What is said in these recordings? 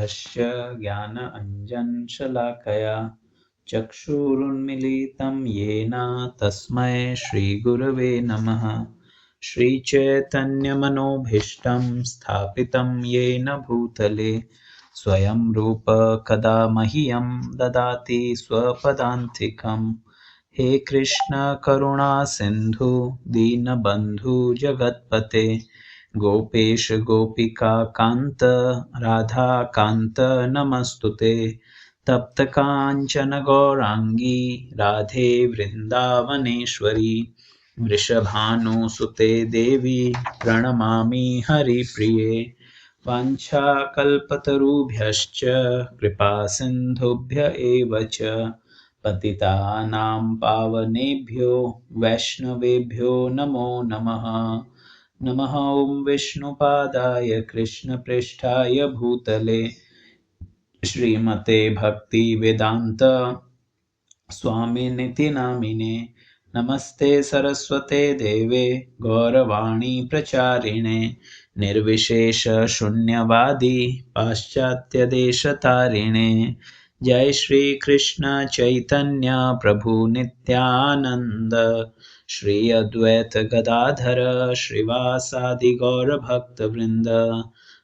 ज्ञानतिमिरन्धस्य ज्ञानाञ्जनशलाकया चक्षुरुन्मीलितं येन तस्मै श्रीगुरवे नमः। श्रीचैतन्यमनोभीष्टं स्थापितं येन भूतले स्वयं रूप कदा मह्यं ददाति स्वपदान्तिकम्। हे कृष्ण करुणा सिन्धु दीनबन्धु जगत्पते गोपेश गोपिका कान्त राधा कान्त नमस्तुते। तप्त काञ्चन गौरांगी राधे वृन्दावनेश्वरी वृषभानुसुते देवी प्रणमामि हरिप्रिये। वाञ्छाकल्पतरुभ्यश्च कृपासिन्धुभ्य एव च पतितानां पावनेभ्यो वैष्णवेभ्यो नमो नमः। नमः ॐ विष्णुपादाय कृष्णप्रेष्ठाय भूतले श्रीमते भक्तिवेदान्त स्वामिनिति नामिने। नमस्ते सरस्वते देवे गौरवाणी प्रचारिणे निर्विशेष शून्यवादी पाश्चात्यदेशतारिणे। जय श्री कृष्ण चैतन्य प्रभु नित्यानंद श्री अद्वैत गदाधर श्रीवासादि गौर भक्त वृंद।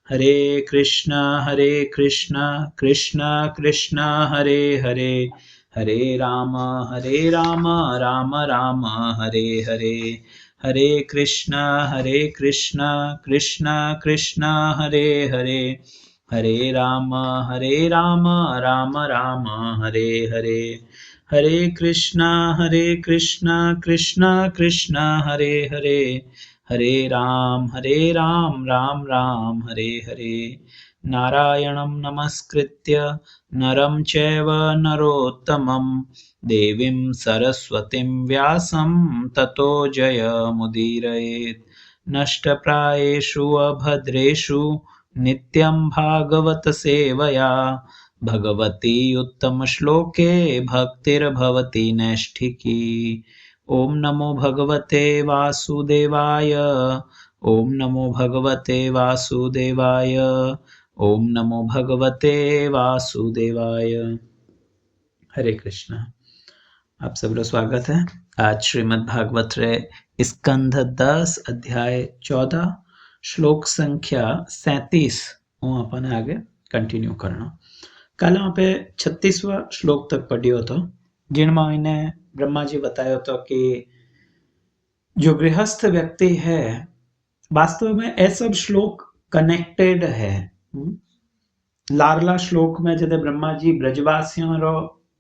हरे कृष्णा कृष्णा कृष्णा हरे हरे हरे राम राम राम हरे हरे। हरे कृष्णा कृष्णा कृष्णा हरे हरे हरे राम राम राम हरे हरे। हरे कृष्णा कृष्णा कृष्णा हरे हरे हरे राम राम राम हरे हरे। नारायणं नमस्कृत्य नरं चैव नरोत्तमं देवीं सरस्वतीं व्यासं ततो जयमुदीरयेत्। नष्टप्रायेषु अभद्रेषु नित्यं भागवत सेवया भगवती उत्तमश्लोके भक्तिर्भवति नैष्ठिकी। ॐ नमो भगवते वासुदेवाय ॐ नमो भगवते वासुदेवाय ॐ नमो भगवते वासुदेवाय। हरे कृष्णा। आप सबका स्वागत है। आज श्रीमद् भागवत रे स्कंध 10 अध्याय 14 श्लोक संख्या 37 હું આપણને આગે કન્ટિન્યુ કરવાનો। કાલે આપણે 36વાं શ્લોક તક પઢ્યો હતો, जिनमें इन्हें ब्रह्मा जी बताया था कि जो गृहस्थ व्यक्ति है वास्तव में ये सब श्लोक कनेक्टेड है। लारला श्लोक में जब ब्रह्मा जी ब्रजवासियों रो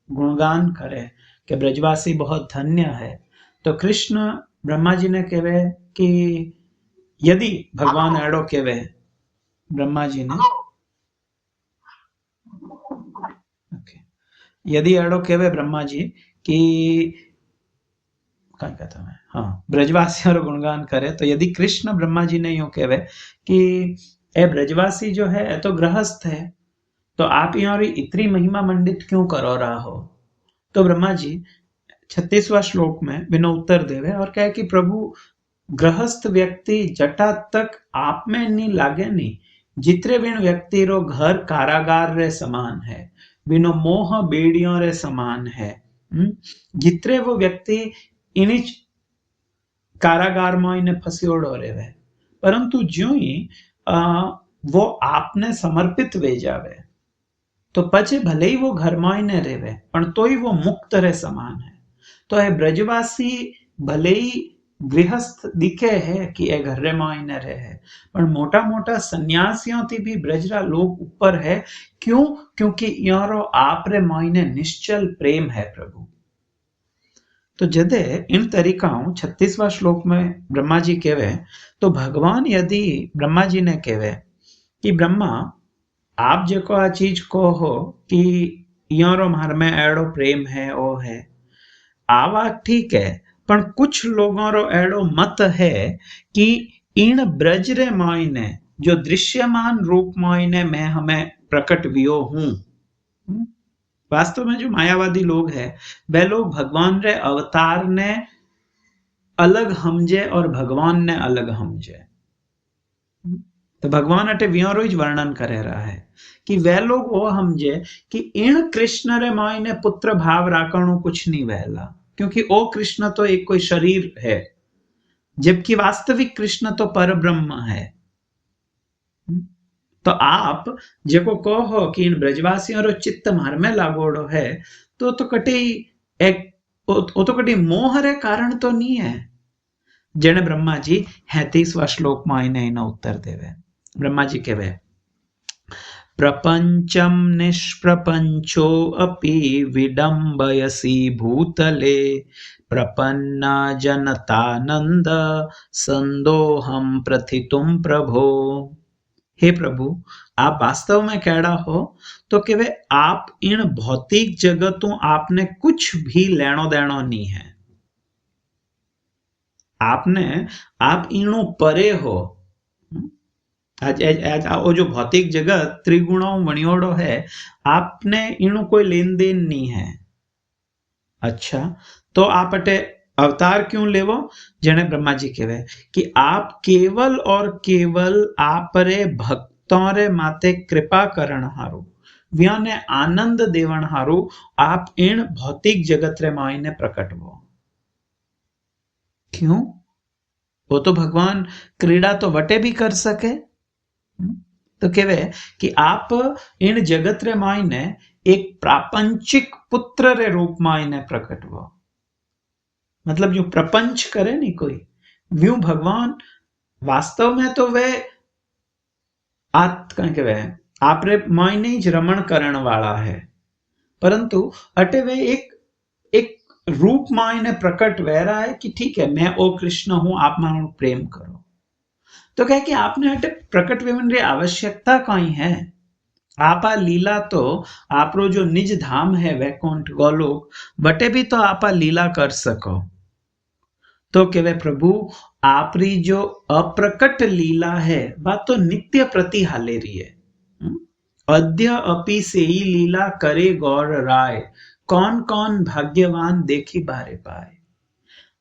गुणगान करे कि ब्रजवासी बहुत धन्य है, तो कृष्ण ब्रह्मा जी ने कहे कि यदि भगवान एड़ो कहे ब्रह्मा जी ने यदि एड़ो कहे ब्रह्मा जी कि क्या कहता मैं हाँ ब्रजवासियों रो गुणगान करे, तो यदि कृष्ण ब्रह्मा जी ने यूं कहे कि ए ब्रजवासी जो है तो गृहस्थ है, तो आप यहाँ इतनी महिमा मंडित क्यों करो रहा हो। तो ब्रह्मा जी 36वां श्लोक में बिना उत्तर देवे और कहे कि प्रभु गृहस्थ व्यक्ति जटा तक आप में नहीं लागे नहीं, जितने भी व्यक्ति रो घर कारागार रे समान है, बिनो मोह बेड़ियों रे समान है। जितने वो व्यक्ति इन कारागार में इन्हें फसियोड़ो रहे, परंतु ज्यों ही वो आपने समर्पित वे जावे तो पछे भले ही वो घर में ने रहे पण तो ही वो मुक्त रे समान है। तो है ब्रजवासी भले ही गृहस्थ दिखे है कि ए घर रे मायने रहे है, पर मोटा मोटा सन्यासियों थी भी ब्रजरा लोग ऊपर है। क्यों? क्योंकि यारो आप रे मायने निश्चल प्रेम है प्रभु। तो जदे इन तरीकाओं 36वां श्लोक में ब्रह्मा जी कहवे, तो भगवान यदि ब्रह्मा जी ने कहवे कि ब्रह्मा आप जो को आ चीज को हो कि यारो मार में एड़ो प्रेम है ओ है, आ बात ठीक है, पर कुछ लोगों रो एड़ो मत है कि इन ब्रज रे मायने जो दृश्यमान रूप मायने मैं हमें प्रकट वियो हूं। वास्तव में जो मायावादी लोग हैं वे लोग भगवान रे अवतार ने अलग हमजे और भगवान ने अलग हमजे। तो भगवान अटे व्योरो ज वर्णन करे रहा है कि वे लोग वो समझे कि इन कृष्ण रे मायने पुत्र भाव राखणो कुछ नहीं वहला, क्योंकि ओ कृष्ण तो एक कोई शरीर है, जबकि वास्तविक कृष्ण तो पर ब्रह्म है। तो आप जेको कहो कि इन ब्रजवासियों रो चित्त मार में लागोड़ो है, तो कटी एक वो तो कटी मोह रे कारण तो नहीं है। जेने ब्रह्मा जी 37वां श्लोक में आईने इना उत्तर देवे। ब्रह्मा जी कहवे, प्रपंचम निष्प्रपंचो अपि विडम्बयसि भूतले प्रपन्ना जनतानंद संदोहम प्रथितुम प्रभो। हे प्रभु, आप वास्तव में कहड़ा हो तो केवे आप इन भौतिक जगतों आपने कुछ भी लेनो देनो नहीं है। आपने आप इनो परे हो। आज आज वो जो भौतिक जगत त्रिगुणों वणियोड़ो है, आपने इनो कोई लेन देन नहीं है। अच्छा, तो आप अटे अवतार क्यों लेवो? जने ब्रह्मा जी कहवे कि आप केवल और केवल आपरे भक्तों रे माते कृपा करण हारू, व्याने आनंद देवण हारू आप इन भौतिक जगत रे मायने प्रकट हो। क्यों? वो तो भगवान क्रीड़ा तो वटे भी कर सके। तो कहवे कि आप इन जगत रे मायने एक प्रापंचिक पुत्र रे रूप मायने प्रकट हो। मतलब जो प्रपंच करे नहीं कोई, व्यू भगवान वास्तव में तो वे आप रे मायने ही रमण करण वाला है, परंतु अटे वे एक रूप मायने प्रकट वह रहा है कि ठीक है, मैं ओ कृष्ण हूं, आप मानो प्रेम करो। तो कहे कि आपने अटे प्रकट वेवन री आवश्यकता कहीं है। आपा लीला तो आपरो जो निज धाम है वैकुंठ गोलोक, बटे भी तो आपा लीला कर सको। तो कहवे प्रभु, आपरी जो अप्रकट लीला है बात तो नित्य प्रति हाले रही है। अद्य अपि से ही लीला करे गौर राय, कौन कौन भाग्यवान देखी बारे पाए।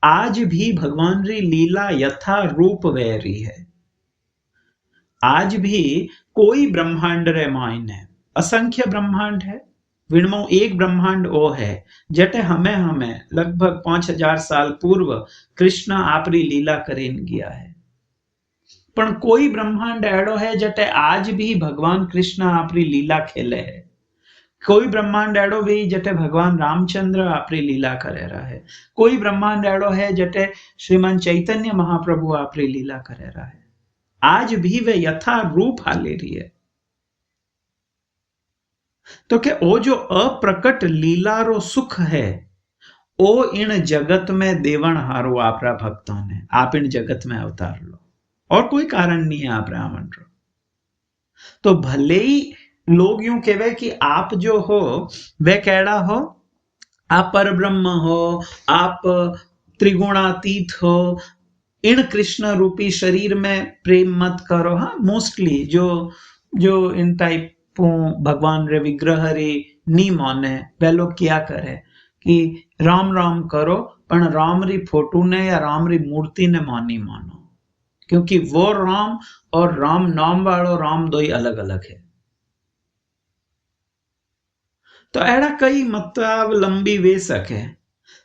आज भी भगवान री लीला यथा रूप वह रही है। आज भी कोई ब्रह्मांड रे मायने असंख्य ब्रह्मांड है, विणमो एक ब्रह्मांड ओ है जटे हमें लगभग 5000 साल पूर्व कृष्ण आपरी लीला करेन गया है। पण कोई ब्रह्मांड एड़ो है जटे आज भी भगवान कृष्ण आपरी लीला खेले है। कोई ब्रह्मांड एड़ो भी जटे भगवान रामचंद्र आपरी लीला करे रहा है। कोई ब्रह्मांड एड़ो है जटे श्रीमान चैतन्य महाप्रभु आपरी लीला करे रहा है। आज भी वे यथा रूप हाले रही है। तो क्या वो जो अप्रकट लीलारो सुख है, ओ इन जगत में देवण हारो आपरा भक्तों ने, आप इन जगत में अवतार लो, और कोई कारण नहीं है आप रावण रो। तो भले ही लोग यूं कहवे कि आप जो हो वे कैड़ा हो, आप पर ब्रह्म हो, आप त्रिगुणातीत हो, इन कृष्ण रूपी शरीर में प्रेम मत करो। हाँ, मोस्टली जो इन टाइप भगवान रे विग्रह रे नी माने वे लोग क्या करे कि राम राम करो, पण राम री फोटो ने या राम री मूर्ति ने मानी मानो, क्योंकि वो राम और राम नाम वालो राम दो ही अलग अलग है। तो एड़ा कई मतलब लंबी वे सके।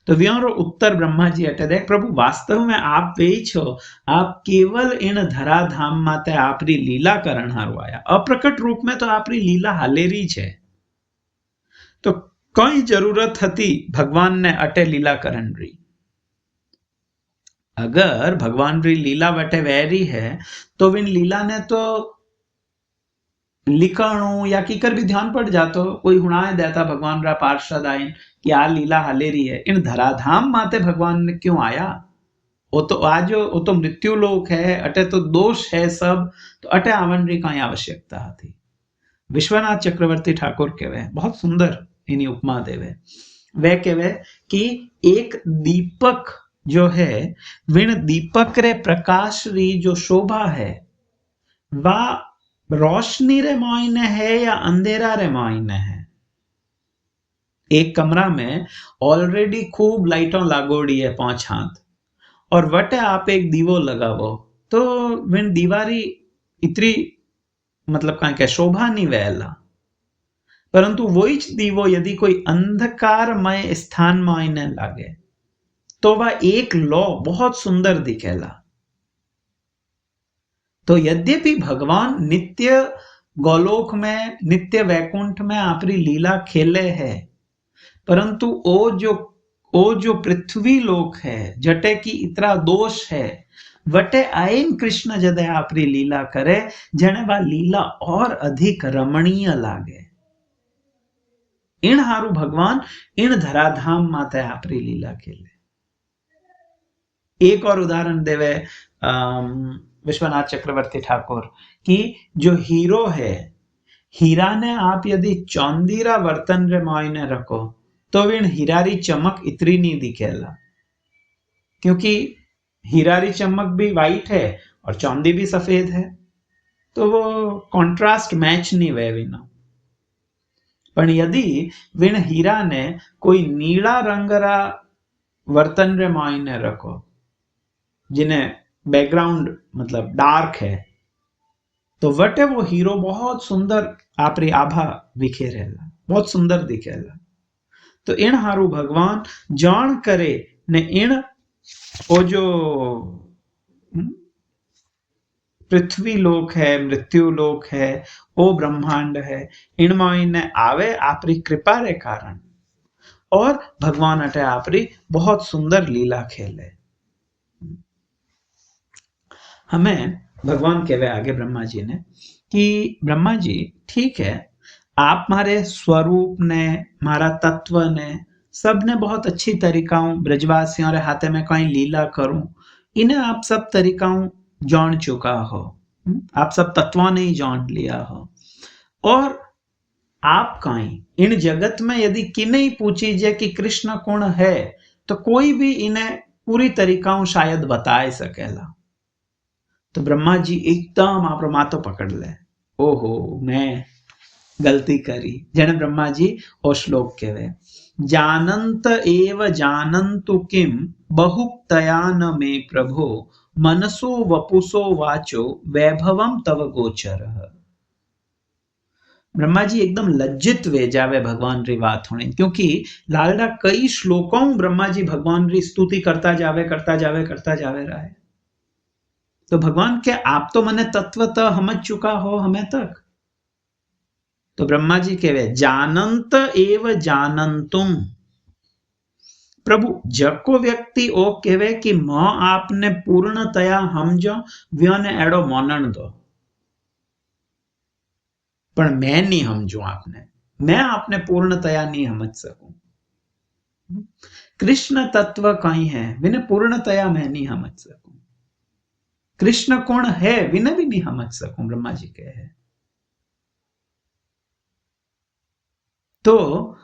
तो व्योरो उत्तर ब्रह्मा जी अटे देख, प्रभु वास्तव में आप वे छो, आप केवल इन धराधाम माते आपरी लीला करण हारू आया, अप्रकट रूप में तो आपरी लीला हालेरी छे। तो कई जरूरत थी भगवान ने अटे लीला करण री। अगर भगवान री लीला वटे वैरी है तो विन लीला ने तो लिखणु या कीकर भी ध्यान पड़ जातो, कोई हुणाए देता भगवान रा पार्षद आइन कि आ लीला हालेरी है। इन धराधाम माते भगवान ने क्यों आया? वो तो आज वो तो मृत्यु लोक है, अटे तो दोष है सब, तो अटे आवन री कई आवश्यकता थी। विश्वनाथ चक्रवर्ती ठाकुर कहवे, बहुत सुंदर इनी उपमा देवे। वे कहवे कि एक दीपक जो है, विण दीपक रे प्रकाश री जो शोभा है, वह रोशनी रे मायने है या अंधेरा रे मायने है। एक कमरा में ऑलरेडी खूब लाइटों लागोड़ी है 5 हाथ, और वटे आप एक दीवो लगावो तो विन दीवारी इतरी मतलब कहीं के शोभा नहीं वहेला, परंतु वही ज दीवो यदि कोई अंधकारमय स्थान में आईने लागे तो वह एक लो बहुत सुंदर दिखेला। तो यद्यपि भगवान नित्य गोलोक में, नित्य वैकुंठ में आपरी लीला खेले है, परंतु ओ जो पृथ्वी लोक है जटे की इतना दोष है, वटे आइन कृष्ण जदे आपरी लीला करे, जने वा लीला और अधिक रमणीय लागे। इन हारू भगवान इन धराधाम माते आपरी लीला खेले। एक और उदाहरण देवे विश्वनाथ चक्रवर्ती ठाकुर कि जो हीरो है, हीरा ने आप यदि चौंदीरा वर्तन रे मायने रखो तो विण हीरारी चमक इतनी नहीं दिखेला, क्योंकि हीरारी चमक भी वाइट है और चांदी भी सफेद है, तो वो कॉन्ट्रास्ट मैच नहीं वे विना। पण यदि विण हीरा ने कोई नीला रंगरा वर्तन रे मायने रखो, जिन्हें बैकग्राउंड मतलब डार्क है, तो वटे वो हीरो बहुत सुंदर आपरी आभा विखेरेला, बहुत सुंदर दिखेला। तो इन हारू भगवान जान करे ने इन वो जो पृथ्वी लोक है, मृत्यु लोक है, वो ब्रह्मांड है, इनमें इन्हें आवे आपरी कृपा रे कारण, और भगवान अटे आपरी बहुत सुंदर लीला खेले। हमें भगवान कहवे आगे ब्रह्मा जी ने कि ब्रह्मा जी ठीक है, आप मारे स्वरूप ने, मारा तत्व ने, सब ने बहुत अच्छी तरीकाओं ब्रजवासियों रे हाथे में कहीं लीला करूं, इन्हें आप सब तरीकाओं जान चुका हो, आप सब तत्वों ने ही जान लिया हो, और आप कहीं इन जगत में यदि किन्हीं पूछी जे कि कृष्ण कौन है, तो कोई भी इन्हें पूरी तरीकाओं शायद बताए सकेला। तो ब्रह्मा जी एकदम आप माथो पकड़ ले, ओहो मैं गलती करी। जने ब्रह्मा जी ओ श्लोक कहवे, जानंत एव जानंतु किम बहुक्तया न मे प्रभो मनसो वपुसो वाचो वैभवम तव गोचरः। ब्रह्मा जी एकदम लज्जित वे जावे भगवान री बात होने, क्योंकि लालडा कई श्लोकों ब्रह्मा जी भगवान री स्तुति करता जावे रहा है। तो भगवान के आप तो मने तत्वतः समझ चुका हो हमें तक। तो ब्रह्मा जी कहवे जानंत एव जानंतुम, प्रभु जको व्यक्ति ओ कहवे कि म आपने पूर्णतया समझो व्योने एडो मोनन दो, पर मैं नहीं समझू आपने, मैं आपने पूर्णतया नहीं समझ सकूं। कृष्ण तत्व कहीं है विने पूर्णतया मैं नहीं समझ सकूं, कृष्ण कौन है विने भी नहीं समझ सकूं, ब्रह्मा जी कहे। तो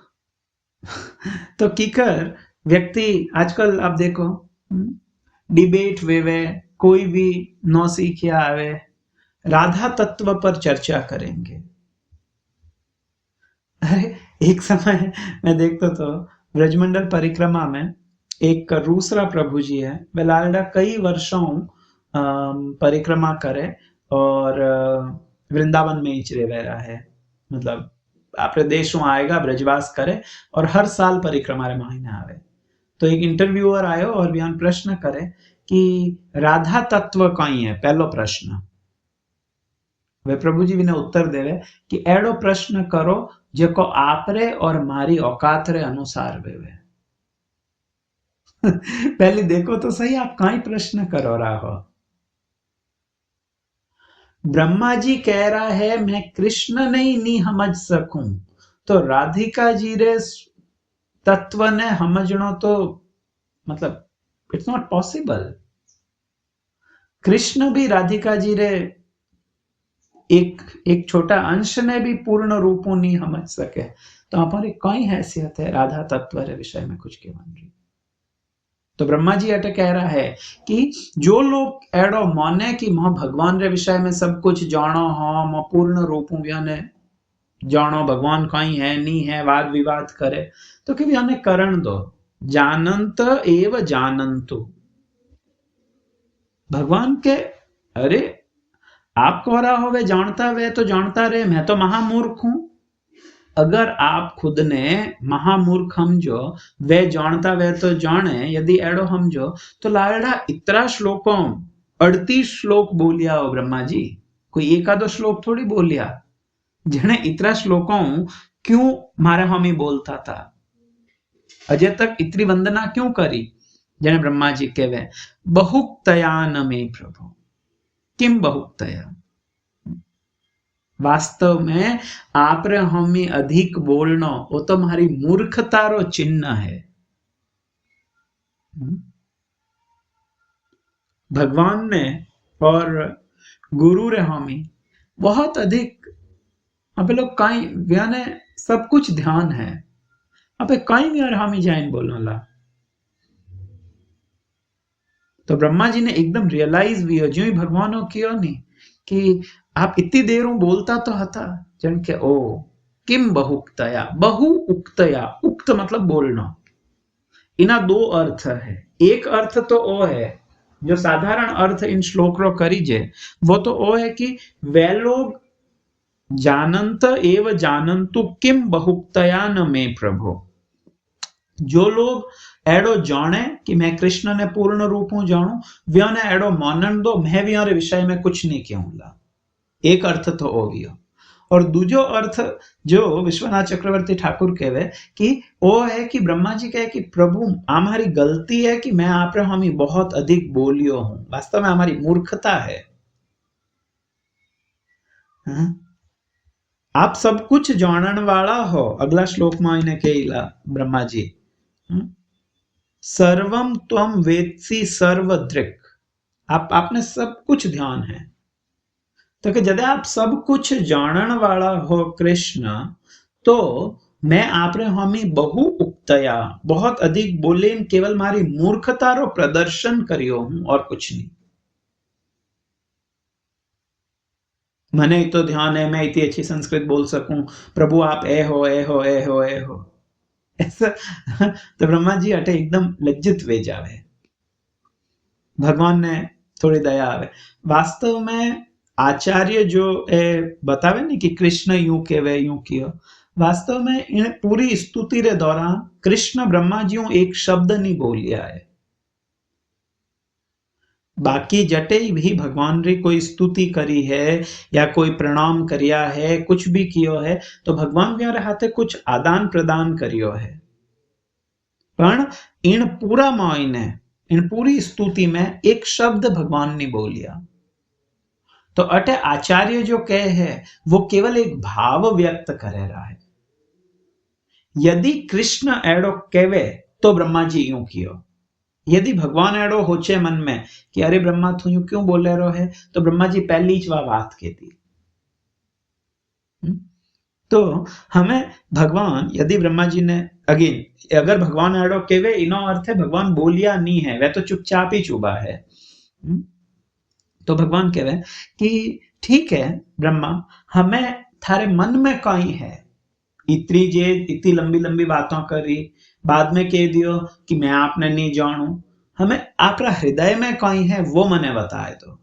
कीकर व्यक्ति आजकल आप देखो डिबेट वेवे, कोई भी नौ सीखिया आवे, राधा तत्व पर चर्चा करेंगे। अरे एक समय मैं देखता तो ब्रजमंडल परिक्रमा में एक दूसरा प्रभु जी है, वे लालडा कई वर्षों परिक्रमा करे और वृंदावन में ही रह रहा है, मतलब अपने देश में आएगा, ब्रजवास करे और हर साल परिक्रमा रे महीने आवे। तो एक इंटरव्यूअर आयो और बयान प्रश्न करे कि राधा तत्व कहीं है, पहलो प्रश्न। वे प्रभु जी ने उत्तर देवे कि एडो प्रश्न करो जेको आपरे और मारी औकात रे अनुसार वेवे। पहले देखो तो सही आप कहीं प्रश्न करो रहा हो। ब्रह्मा जी कह रहा है मैं कृष्ण नहीं समझ सकूं, तो राधिका जी रे तत्व ने समझनो तो मतलब इट्स नॉट पॉसिबल। कृष्ण भी राधिका जी रे एक छोटा अंश ने भी पूर्ण रूपों नहीं समझ सके, तो हमारी कई हैसियत है राधा तत्व रे विषय में कुछ के मन रही। तो ब्रह्मा जी अटे कह रहा है कि जो लोग एडो माने कि मां भगवान रे विषय में सब कुछ जानो हो, मां पूर्ण रूपों ने जानो भगवान कहीं है नहीं है, वाद विवाद करे, तो कि भी करण दो, जानंत एव जानंतु। भगवान के अरे आप कोरा होवे जानता वे तो जानता रहे, मैं तो महामूर्ख हूं। अगर आप खुद ने महामूर्ख समझो, वे जानता वे तो जाने, यदि एड़ो समझो तो लाड़ा इतना श्लोकों 38 श्लोक बोलिया हो ब्रह्मा जी, कोई एकादो श्लोक थोड़ी बोलिया। जने इतना श्लोकों क्यों मारे हामी बोलता था, अजय तक इतनी वंदना क्यों करी? जने ब्रह्मा जी कहवे बहुक्तया न मे प्रभु, किम बहुक्तया। वास्तव में आप रे हमें अधिक बोलना वो तो हमारी मूर्खता रो चिन्ह है। भगवान ने और गुरु रे हमें बहुत अधिक, अब लोग कई व्याने सब कुछ ध्यान है, अब कई भी और हमें जाइन बोलना ला। तो ब्रह्मा जी ने एकदम रियलाइज भी हो जो ही भगवान हो किया नहीं कि आप इतनी देर बोलता तो हता जन के ओ किम बहुक्तया, बहु उक्तया, उक्त मतलब बोलना। इना दो अर्थ है। एक अर्थ तो ओ है जो साधारण अर्थ इन श्लोक रो करीजे, वो तो ओ है कि वे लोग जानंत एव जानंतु किम बहुक्तया न मे प्रभु। जो लोग एडो जाने कि मैं कृष्ण ने पूर्ण रूप हूं जानू, वे ने एडो मानन दो, मैं भी विषय में कुछ नहीं कहूंगा। एक अर्थ तो हो गया। और दूजो अर्थ जो विश्वनाथ चक्रवर्ती ठाकुर कहवे कि वो है कि ब्रह्मा जी कहे कि प्रभु हमारी गलती है कि मैं आप रे हम बहुत अधिक बोलियो हूं, वास्तव में हमारी मूर्खता है। आप सब कुछ जानन वाला हो, अगला श्लोक में इन्हें कहेला ब्रह्मा जी सर्वम त्वम वेत्सी सर्वदृक्, आपने सब कुछ ध्यान है। तो कि जब आप सब कुछ जानन वाला हो कृष्ण, तो मैं आप रे हमी बहु उक्तया, बहुत अधिक बोले, केवल मारी मूर्खता रो प्रदर्शन करियो हूं और कुछ नहीं। मने तो ध्यान है मैं इतनी अच्छी संस्कृत बोल सकूं, प्रभु आप ए हो ए हो ए हो ए हो ऐसा। तो ब्रह्मा जी अटे एकदम लज्जित वे जावे, भगवान ने थोड़ी दया आवे। वास्तव में आचार्य जो बतावे नहीं कि कृष्ण यूं केवे यूं कियो, वास्तव में इन पूरी स्तुति रे दौरान कृष्ण ब्रह्मा जी एक शब्द नहीं बोलिया है। बाकी जटे भी भगवान री कोई स्तुति करी है या कोई प्रणाम करिया है, कुछ भी कियो है, तो भगवान के हाथे कुछ आदान प्रदान करियो है। पण इन पूरा मायने, इन पूरी स्तुति में एक शब्द भगवान ने बोलिया। तो अटे आचार्य जो कहे है वो केवल एक भाव व्यक्त करे रहा है। यदि कृष्ण एडो केवे तो ब्रह्मा जी यूं कियो, यदि भगवान एडो होचे मन में कि अरे ब्रह्मा तू यूं क्यों बोले रो है, तो ब्रह्मा जी पहली च बात कहती। तो हमें भगवान, यदि ब्रह्मा जी ने अगेन अगर भगवान एडो केवे, इनो अर्थ है भगवान बोलिया नहीं है, वह तो चुपचाप ही चुबा है। तो भगवान कह रहे कि ठीक है ब्रह्मा, हमें थारे मन में कहीं है, इतनी लंबी लंबी बातों करी, बाद में कह दियो कि मैं आपने नहीं जानू, हमें आपरा हृदय में कहीं है वो मने बताए दो।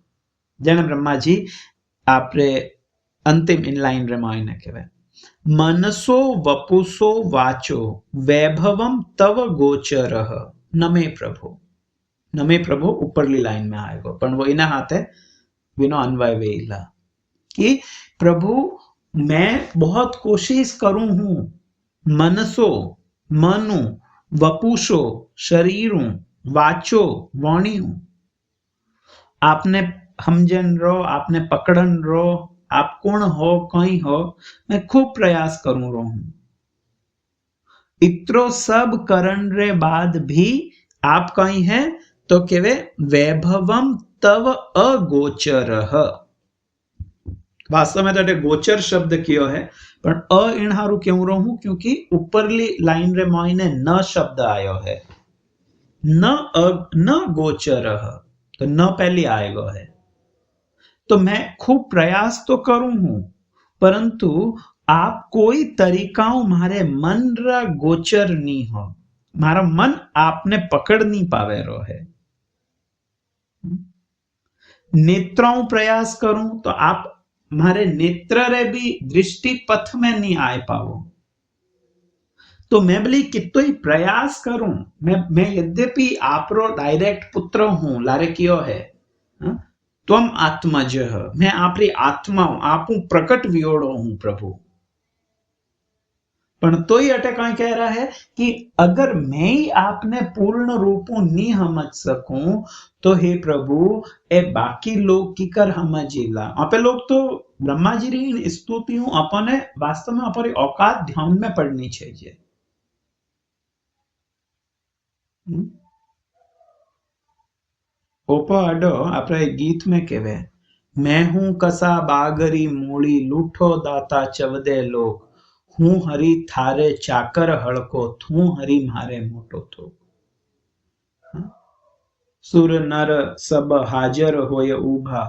जन ब्रह्मा जी आपरे अंतिम इन लाइन रे मायने कहवे मनसो वपुसो वाचो वैभवम तव गोचरः नमे प्रभु। नमे प्रभु ऊपरली लाइन में आएगा, पर वो इना हाथे विनो अन्वय वेला कि प्रभु मैं बहुत कोशिश करूं हूं, मनसो मनु, वपुषो शरीरों, वाचो वाणी हूं, आपने हमजन रो, आपने पकड़न रो, आप कौन हो कहीं हो, मैं खूब प्रयास करूं रो हूं। इत्रो सब करण रे बाद भी आप कहीं हैं तो केवे वैभवम तव अगोचरः। वास्तव में तो गोचर शब्द कियो है, पर अ इन हारू क्यों रहूं, क्योंकि ऊपरली लाइन रे मायने न शब्द आयो है, न गोचरः, तो न पहले आएगा है। तो मैं खूब प्रयास तो करूं हूं, परंतु आप कोई तरीकाओं मारे मन रा गोचर नहीं हो, मारा मन आपने पकड़ नहीं पावे रो है। नेत्रों प्रयास करूं तो आप मारे नेत्र रे भी दृष्टि पथ में नहीं आ पाओ। तो मैं बोली कितो ही प्रयास करूं, मैं यद्यपि आपरो डायरेक्ट पुत्र हूं, लारे कियो है, हाँ? त्वम आत्मज, मैं आपरी आत्मा हूं, आप प्रकट वियोड़ो हूं प्रभु। पण तो ही अटे कहीं कह रहा है कि अगर मैं ही आपने पूर्ण रूपों नहीं समझ सकूं तो हे प्रभु ए बाकी लोग की कर समझेला। आपे लोग तो ब्रह्मा जी री स्तुतियों अपने वास्तव में अपनी औकात ध्यान में पड़नी चाहिए। ओपो आडो आपरे गीत में केवे, मैं हूं कसा बागरी मूड़ी लूठो दाता चवदे लोग, हूं हरी थारे चाकर हड़को थू हरी मारे मोटो थो। सुर नर सब हाजर होय उभा,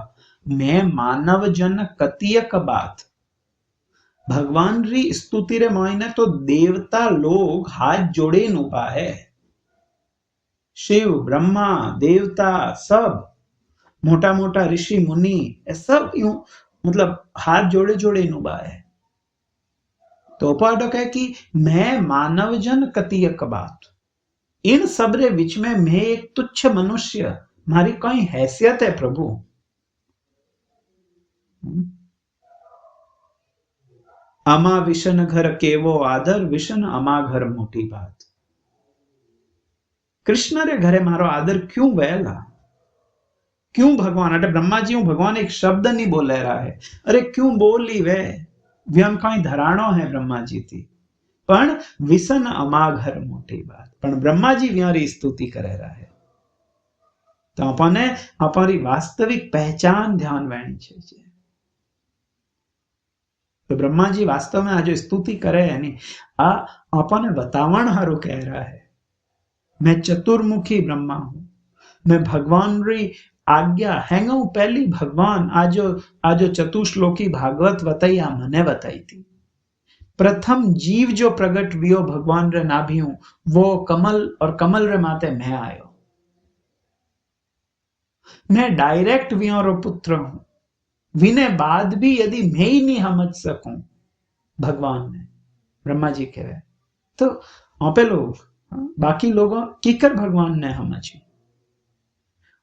मैं मानव जन कतियक बात। भगवान री स्तुति रे मायने तो देवता लोग हाथ जोड़े उभा है। शिव ब्रह्मा देवता सब मोटा मोटा ऋषि मुनि ये सब यूं मतलब हाथ जोड़े जोड़े उभा है। तो पाठक है कि मैं मानव जन कतियक बात, इन सब रे बीच में मैं एक तुच्छ मनुष्य, मारी कोई हैसियत है प्रभु। अमा विशन घर केवो आदर, विशन अमा घर मोटी बात। कृष्ण रे घरे मारो आदर क्यों वैला, क्यों भगवान अटे ब्रह्मा जी भगवान एक शब्द नहीं बोले रहा है, अरे क्यों बोली वे व्यम कई धराणो है ब्रह्मा जी थी, पण विसन अमा घर मोटी बात, पण ब्रह्मा जी व्यारी स्तुति करे रहा है। तो अपने अपनी वास्तविक पहचान ध्यान वेणी चाहिए। तो ब्रह्मा जी वास्तव में आज स्तुति करे है नहीं, आ अपने बतावण हारू कह रहा है, मैं चतुर्मुखी ब्रह्मा हूं, मैं भगवान री आज्ञा हैंगू पहली भगवान आजो चतुश्लोकी भागवत बताइया मने बताई थी। प्रथम जीव जो प्रगट वियो भगवान रे नाभि हूं, वो कमल और कमल रे माते मैं आयो। मैं डायरेक्ट वियो रो पुत्र हूं, विने बाद भी यदि मैं ही नहीं समझ सकूं भगवान ने, ब्रह्मा जी कह रहे तो पे लोग बाकी लोगों किकर भगवान ने समझी,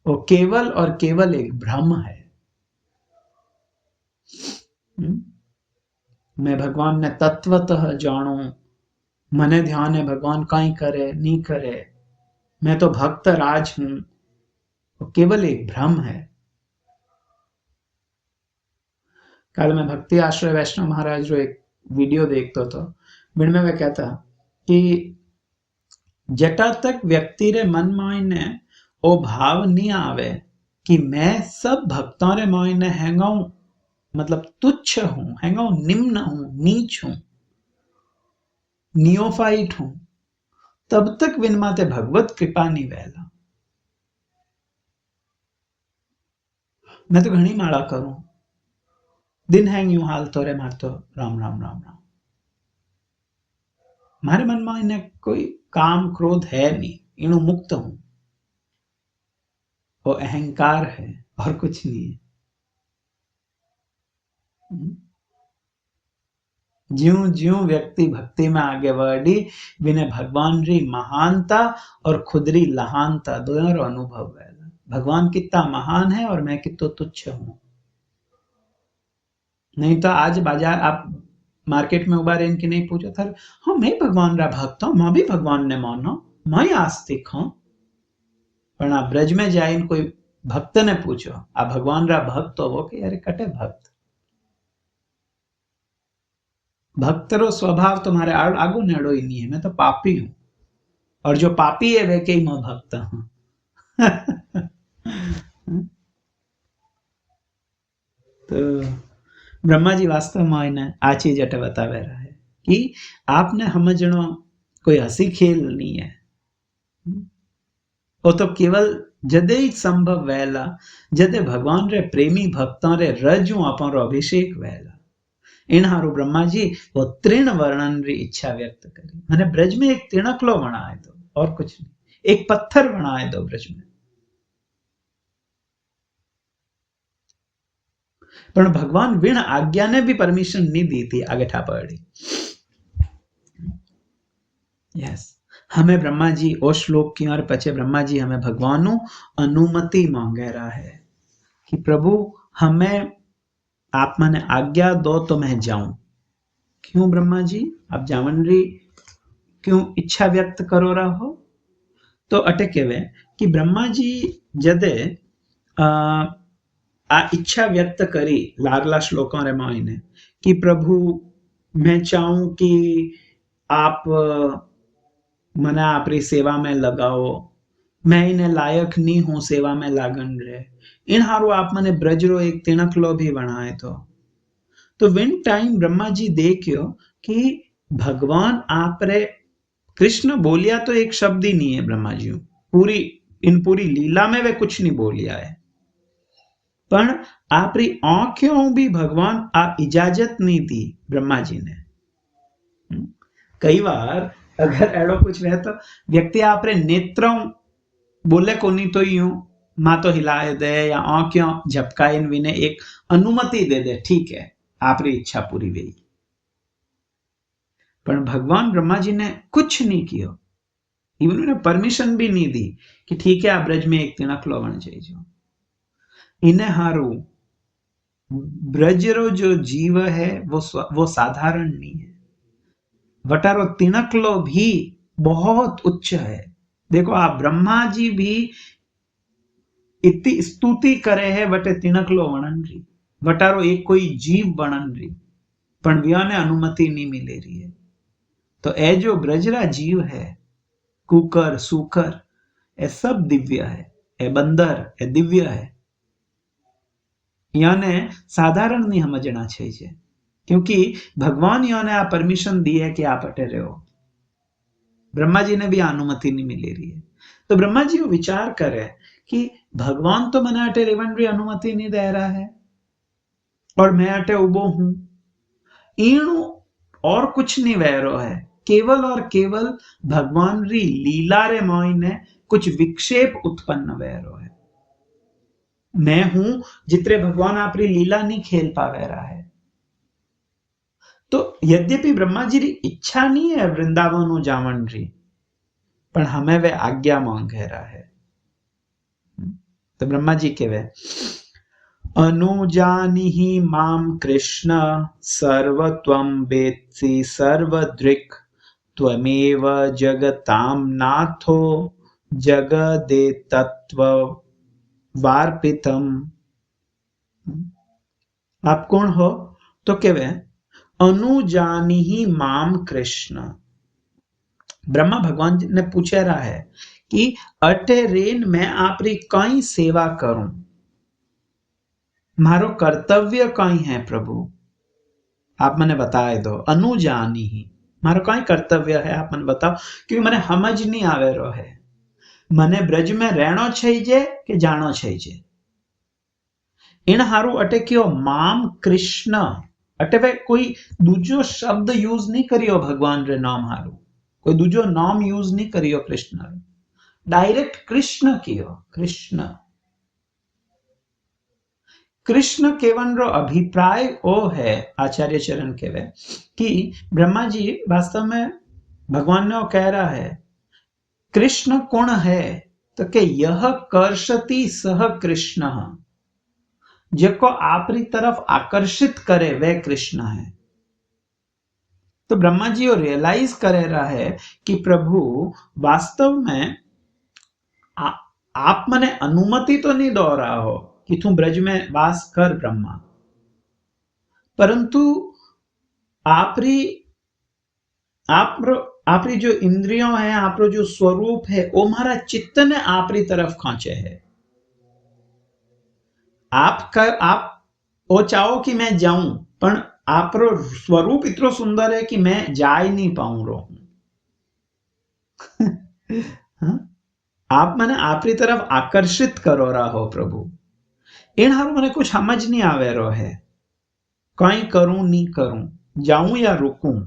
वो केवल और केवल एक भ्रम है। मैं भगवान ने तत्वतः जानू, मने ध्यान है भगवान कहीं करे नहीं करे, मैं तो भक्त राज हूं, वो केवल एक भ्रम है। कल मैं भक्ति आश्रय वैष्णव महाराज रो एक वीडियो देखतो तो बिन में वे कहता कि जटा तक व्यक्ति रे मन मायने ओ भाव नहीं आवे कि मैं सब भक्तों रे मायने हैंगाऊं मतलब तुच्छ हूं, हैंगाऊं निम्न हूं, नीच हूं, नियोफाइट हूं, तब तक विनमाते भगवत कृपा नहीं वैला। मैं तो घनी माला करूं, दिन हैंग यूं हाल तो रे मार तो राम राम राम राम, मारे मन में इन्हें कोई काम क्रोध है नहीं, इनु मुक्त हूं, वो अहंकार है और कुछ नहीं है। ज्यों ज्यों व्यक्ति भक्ति में आगे बढ़ी, बिने भगवान री महानता और खुद री लहानता दोनों रो अनुभव है। भगवान कितना महान है और मैं कितना तुच्छ हूं। नहीं तो आज बाजार आप मार्केट में उबा रहे इनकी नहीं पूछो था, हाँ मैं भगवान रा भक्त हूं, मैं भी भगवान ने मानो, मैं आस्तिक हूं। पर आप ब्रज में जाए कोई भक्त ने पूछो आप भगवान रा भक्त हो, वो कि अरे कटे भक्त, भक्त रो स्वभाव तुम्हारे आगू नेड़ो ही नहीं है, मैं तो पापी हूं, और जो पापी है वे के मैं भक्त हूं। तो ब्रह्मा जी वास्तव में ने आ चीज अटे बतावे रहा है कि आपने समझनो कोई हसी खेल नहीं है, वो तो केवल जदे ही संभव वैला जदे भगवान रे प्रेमी भक्तों रे रजू अपन रो अभिषेक वैला। इन हारू ब्रह्मा जी वो तृण वर्णन री इच्छा व्यक्त करी, मैंने ब्रज में एक तिणकलो बनाए दो और कुछ नहीं, एक पत्थर बनाए दो ब्रज में। પણ ભગવાન વિણ આજ્ઞાને બી પરમિશન નહીં दी थी આગેઠા पड़ी। यस, हमें ब्रह्मा जी ओ श्लोक की और पचे ब्रह्मा जी हमें भगवान अनुमति मांगे रहा है कि प्रभु हमें आप मैंने आज्ञा दो तो मैं जाऊं। क्यों ब्रह्मा जी आप जावन री क्यों इच्छा व्यक्त करो रहो? तो अटे केवे कि ब्रह्मा जी जदे आ इच्छा व्यक्त करी लागला श्लोकों रे मायने कि प्रभु मैं चाहूं कि आप मने आपरी सेवा में लगाओ, मैं इन्हें लायक नहीं हूं सेवा में लागन रे, इन हारू आप मने ब्रज रो एक तिणकलो भी बनाए। तो विन टाइम ब्रह्मा जी देखियो कि भगवान आप रे कृष्ण बोलिया तो एक शब्द ही नहीं है ब्रह्मा जी पूरी लीला में वे कुछ नहीं बोलिया है, पण आपरी आंखों भी भगवान आ इजाजत नहीं दी ब्रह्मा जी ने। कई बार अगर एड़ो कुछ रहे तो व्यक्ति आपरे नेत्रों बोले कोनी तो यूं मातो हिलाए दे या आंखों झपकाए विने एक अनुमति दे दे, ठीक है आपरी इच्छा पूरी हुई। पर भगवान ब्रह्मा जी ने कुछ नहीं किया, इवन उन्हें परमिशन भी नहीं दी कि ठीक है आप ब्रज में एक तिणकलो बन जाइए। इन्हें हारू ब्रजरो जो जीव है वो साधारण नहीं है, वटारो तिणकलो भी बहुत उच्च है। देखो आप ब्रह्मा जी भी इतनी स्तुति करे है वटे तिणकलो वर्णन री, वटारो एक कोई जीव वर्णन री, पण व्याने अनुमति नहीं मिले रही है। तो ए जो ब्रजरा जीव है कुकर सुकर ए सब दिव्य है, ए बंदर ए दिव्य है, याने साधारण नहीं समझना चाहिए, क्योंकि भगवान याने आ परमिशन दी है कि आप अटे रहो। ब्रह्मा जी ने भी अनुमति नहीं मिली रही है। तो ब्रह्मा जी वो विचार करे कि भगवान तो मने अटे रेवन री अनुमति नहीं दे रहा है और मैं अटे उबो हूं, ईणु और कुछ नहीं वह है, केवल और केवल भगवान री लीला रे मायने कुछ विक्षेप उत्पन्न वह है। मैं हूं जितने भगवान आपरी लीला नहीं खेल पावे रहा है। तो यद्यपि ब्रह्मा जी री इच्छा नहीं है वृंदावन जावन री, पर हमें वे आज्ञा मांगे रहा है। तो ब्रह्मा जी के वे अनुजानिहि माम कृष्ण सर्वत्वं वेत्सि सर्वदृक् त्वमेव जगतां नाथो जगदे तत्व वार्पितम। आप कौन हो? तो केवे अनुजानी ही माम कृष्ण। ब्रह्मा भगवान ने पूछे रहा है कि अटे रेन मैं आपरी कई सेवा करूं, मारो कर्तव्य कई है प्रभु आप मने बताए दो। अनुजानी ही मारो कई कर्तव्य है आप मने बताओ, क्योंकि मने समझ नहीं आवे रो है, मने ब्रज में रहनो छे कि जानो छे। इन हारू अटे क्यों माम कृष्ण, अटे वे कोई दूजो शब्द यूज नहीं करियो भगवान रे नाम हारू, कोई दूजो नाम यूज नहीं करियो कृष्ण, डायरेक्ट कृष्ण कियो। कृष्ण कृष्ण केवन रो अभिप्राय ओ है आचार्य चरण केवे कि ब्रह्मा जी वास्तव में भगवान ने कह रहा है कृष्ण कौन है, तो के यह कर्षति सह कृष्ण, जिसको आपरी तरफ आकर्षित करे वह कृष्ण है। तो ब्रह्मा जी रियलाइज करे रहा है कि प्रभु वास्तव में आप मने अनुमति तो नहीं दो रहा हो कि तू ब्रज में वास कर ब्रह्मा, परंतु आपरी जो इंद्रियों है, आपरो जो स्वरूप है वो मारा चित्त ने आपरी तरफ खांचे है। आप वो चाहो कि मैं जाऊं, पण आपरो स्वरूप इतना सुंदर है कि मैं जा ही नहीं पाऊं रो। आप मने आपरी तरफ आकर्षित करो रहा हो प्रभु, इन हारू मने कुछ समझ नहीं आवे रो है, कहीं करूं नहीं करूं, जाऊं या रुकूं।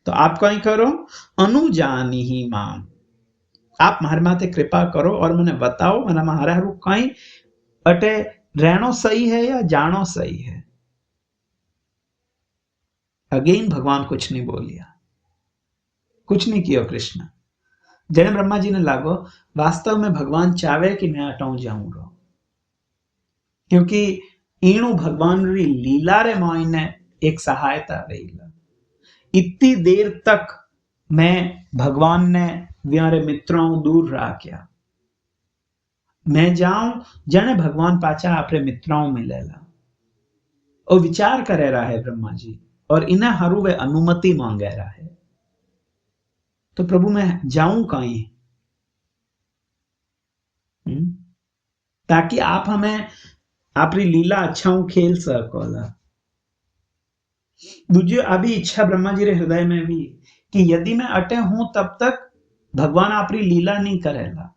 तो आप कहीं करो, अनुजानी ही माम, आप मारे माते कृपा करो और मने बताओ मने मारे हारू कहीं अटे रहनो सही है या जानो सही है? अगेन भगवान कुछ नहीं बोलिया, कुछ नहीं किया कृष्ण। जने ब्रह्मा जी ने लागो वास्तव में भगवान चाहे कि मैं अटाऊ जाऊं रो, क्योंकि ईणु भगवान री लीला रे मायने एक सहायता रही। इतनी देर तक मैं भगवान ने व्यारे मित्रों दूर राख्या, मैं जाऊं जने भगवान पाचा आपरे मित्रों मिलेला। और विचार करे रहा है ब्रह्मा जी, और इन्हें हरू वे अनुमति मांगे रहा है। तो प्रभु मैं जाऊं कहीं, ताकि आप हमें आपरी लीला अच्छा खेल सकोला। दूसरी अभी इच्छा ब्रह्मा जी रे हृदय में भी कि यदि मैं अटे हूं तब तक भगवान आपरी लीला नहीं करेला।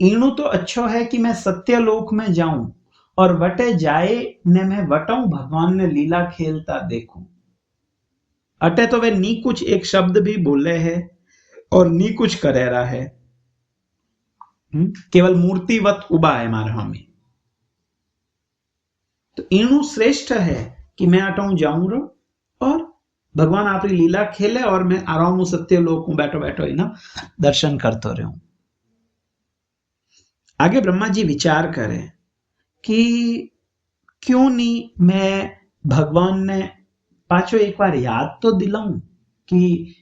ईणु तो अच्छो है कि मैं सत्यलोक में जाऊं और वटे जाए ने मैं वटाऊं भगवान ने लीला खेलता देखूं। अटे तो वे नी कुछ एक शब्द भी बोले है और नी कुछ करे रहा है, केवल मूर्तिवत उबा है मारा में। तो ईणु श्रेष्ठ है कि मैं अटाऊं जाऊं रो और भगवान आपकी लीला खेले और मैं आराम हूं सत्य लोक हूं बैठो बैठो ना दर्शन करते रहूं। आगे ब्रह्मा जी विचार करें कि क्यों नहीं मैं भगवान ने पाछो एक बार याद तो दिलाऊं कि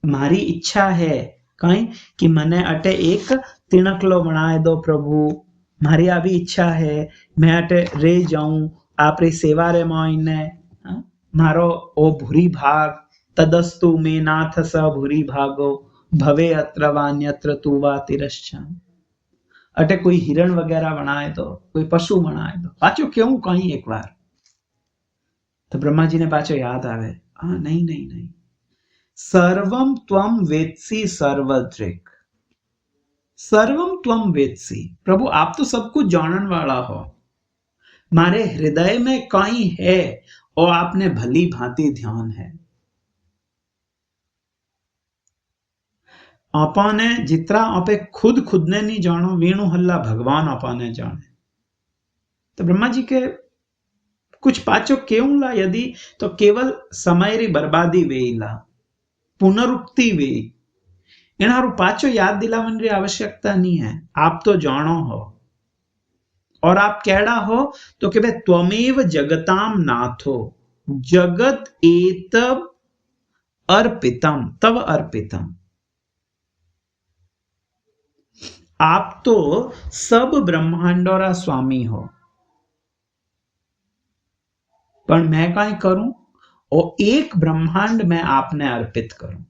मारी इच्छा है कहीं कि मने अटे एक तिणकलो बनाए दो प्रभु, मारी आ भी इच्छा है मैं अटे रे जाऊं आपरी सेवा रे मायने। मारो ओ भूरी भाग तदस्तु में नाथ स भूरी भागो भवे अत्र वान्यत्र तू वा तिरश्चन। अटे कोई हिरण वगैरह बनाए दो, कोई पशु बनाए दो, पाछो क्यों कहीं एक बार। तो ब्रह्मा जी ने पाछो याद आवे, हाँ नहीं नहीं नहीं, सर्वम त्वम वेत्सी सर्वदृक्, सर्वम त्वम वेत्सी, प्रभु आप तो सब कुछ जानन वाला हो, मारे हृदय में कहीं है और आपने भली भांति ध्यान है। आपाने जितना आपे खुद ने नहीं जानो वीणु हल्ला भगवान आपाने जाने। तो ब्रह्मा जी के कुछ पाचो क्यों ला यदि तो केवल समय री बर्बादी वेला पुनरुक्ति वे इनारू पाचो याद दिलावन री आवश्यकता नहीं है। आप तो जानो हो और आप केड़ा हो तो के त्वमेव जगताम नाथो जगत एतब अर्पितम तव अर्पितम, आप तो सब ब्रह्मांडों रा स्वामी हो, पर मैं काय करूं और एक ब्रह्मांड में आपने अर्पित करूं।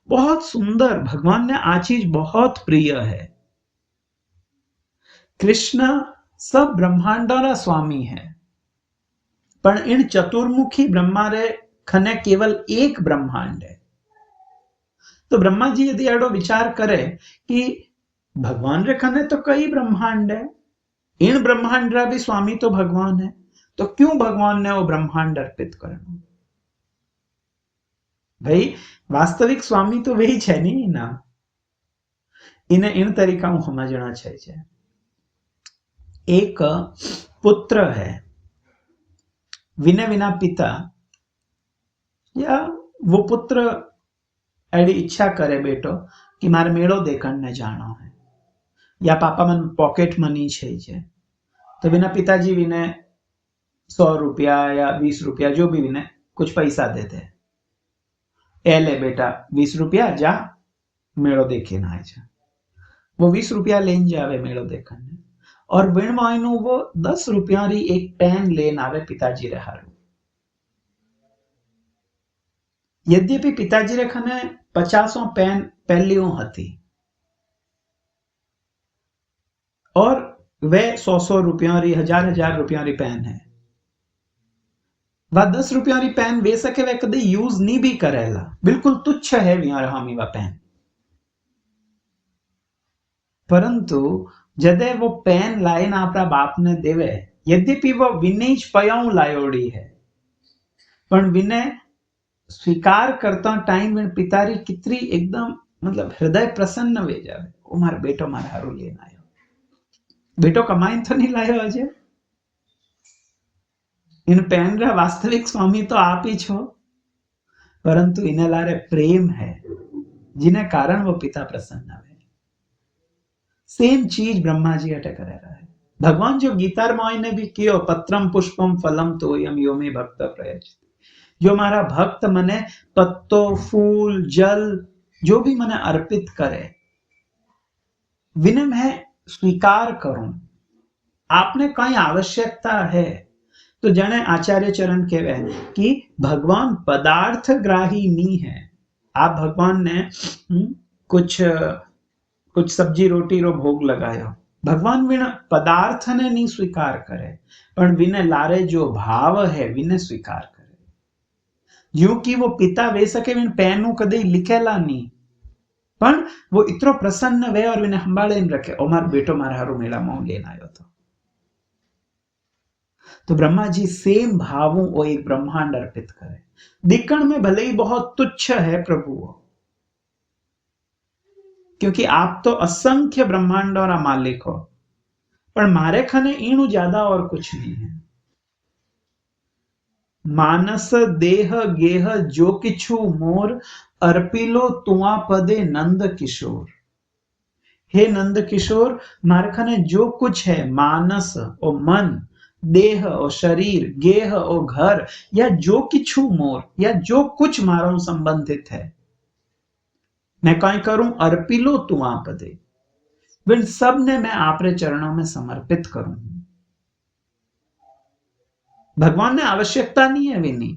बहुत सुंदर, भगवान ने आ चीज बहुत प्रिय है। कृष्ण सब ब्रह्मांडों रा स्वामी है, पर इन चतुर्मुखी ब्रह्मा रे खने केवल एक ब्रह्मांड है। तो ब्रह्मा जी यदि एडो विचार करे कि भगवान रे खने तो कई ब्रह्मांड है, इन ब्रह्मांड रा भी स्वामी तो भगवान है, तो क्यों भगवान ने वो ब्रह्मांड अर्पित करना। भाई वास्तविक स्वामी तो वही है नहीं ना, इन्हें इन तरीका समझना चाहिए। एक पुत्र है विने विना पिता, या वो पुत्र एडी इच्छा करे बेटो कि मारे मेड़ो देखण ने जानो है, या पापा मन पॉकेट मनी छे तो बिना पिताजी विने 100 रुपया या 20 रुपया जो भी विने कुछ पैसा देते, ए ले बेटा 20 रुपया जा मेड़ो देखे ना जा। वो 20 रुपया लेन जावे मेड़ो देखने, और विण मायनु वो 10 रुपया री एक पेन लेन आवे पिताजी रे हारू। यद्यपि पिताजी रे खने 50 पेन पहलियों हती और वे 100 रुपया री 1000 रुपया री पेन है, वह 10 रुपया री पेन वे सके वे कदे यूज नहीं भी करेला, बिल्कुल तुच्छ है हामी वह पेन। परंतु जदे वो पेन लाइन आपरा बाप ने देवे, यद्यपि वो विनेज पयाऊ लायोड़ी है, पर विनय स्वीकार करता टाइम में पितारी कितनी एकदम मतलब हृदय प्रसन्न वे जावे, ओ मार बेटो मारे हारू लेन आयो। बेटो कमाई तो नहीं लायो अजय, इन पेन रा वास्तविक स्वामी तो आप ही छो, परंतु इन्हें लारे प्रेम है जिन्हें कारण वो पिता प्रसन्न है। सेम चीज ब्रह्मा जी अटे करे रहा है। भगवान जो गीतार माई ने भी कियो, पत्रम पुष्पम फलम तोयम यो मे भक्त प्रयच्छ, जो मारा भक्त मने पत्तो फूल जल जो भी मने अर्पित करे, विने मैं स्वीकार करूं। आपने कई आवश्यकता है तो जने आचार्य चरण कहवे कि भगवान पदार्थ ग्राही नहीं है। आप भगवान ने कुछ सब्जी रोटी रो भोग लगायो, भगवान विना पदार्थ ने नहीं स्वीकार करे, पण विने लारे जो भाव है विने स्वीकार करे। जो कि वो पिता वे सके विन पेनु कदे लिखेला नहीं, पण वो इतरो प्रसन्न वे और विने संभाळे रखे। ओ मारो बेटो मारा हारू मेला में लेने आयो तो ब्रह्मा जी सेम भावों वो एक ब्रह्मांड अर्पित करे। दिक्कण में भले ही बहुत तुच्छ है प्रभु, क्योंकि आप तो असंख्य ब्रह्मांडों रा मालिक हो, पर मारे खने इणु ज्यादा और कुछ नहीं है। मानस देह गेह जो किछु मोर, अर्पिलो तुआ पदे नंद किशोर। हे नंद किशोर, मारे खने जो कुछ है, मानस और मन, देह और शरीर, गेह और घर, या जो किछु मोर, या जो कुछ मारो संबंधित है, मैं कहीं करूं, अर्पिलो तुआ पदे, विन सब ने मैं आपरे चरणों में समर्पित करूं। भगवान ने आवश्यकता नहीं है विनी,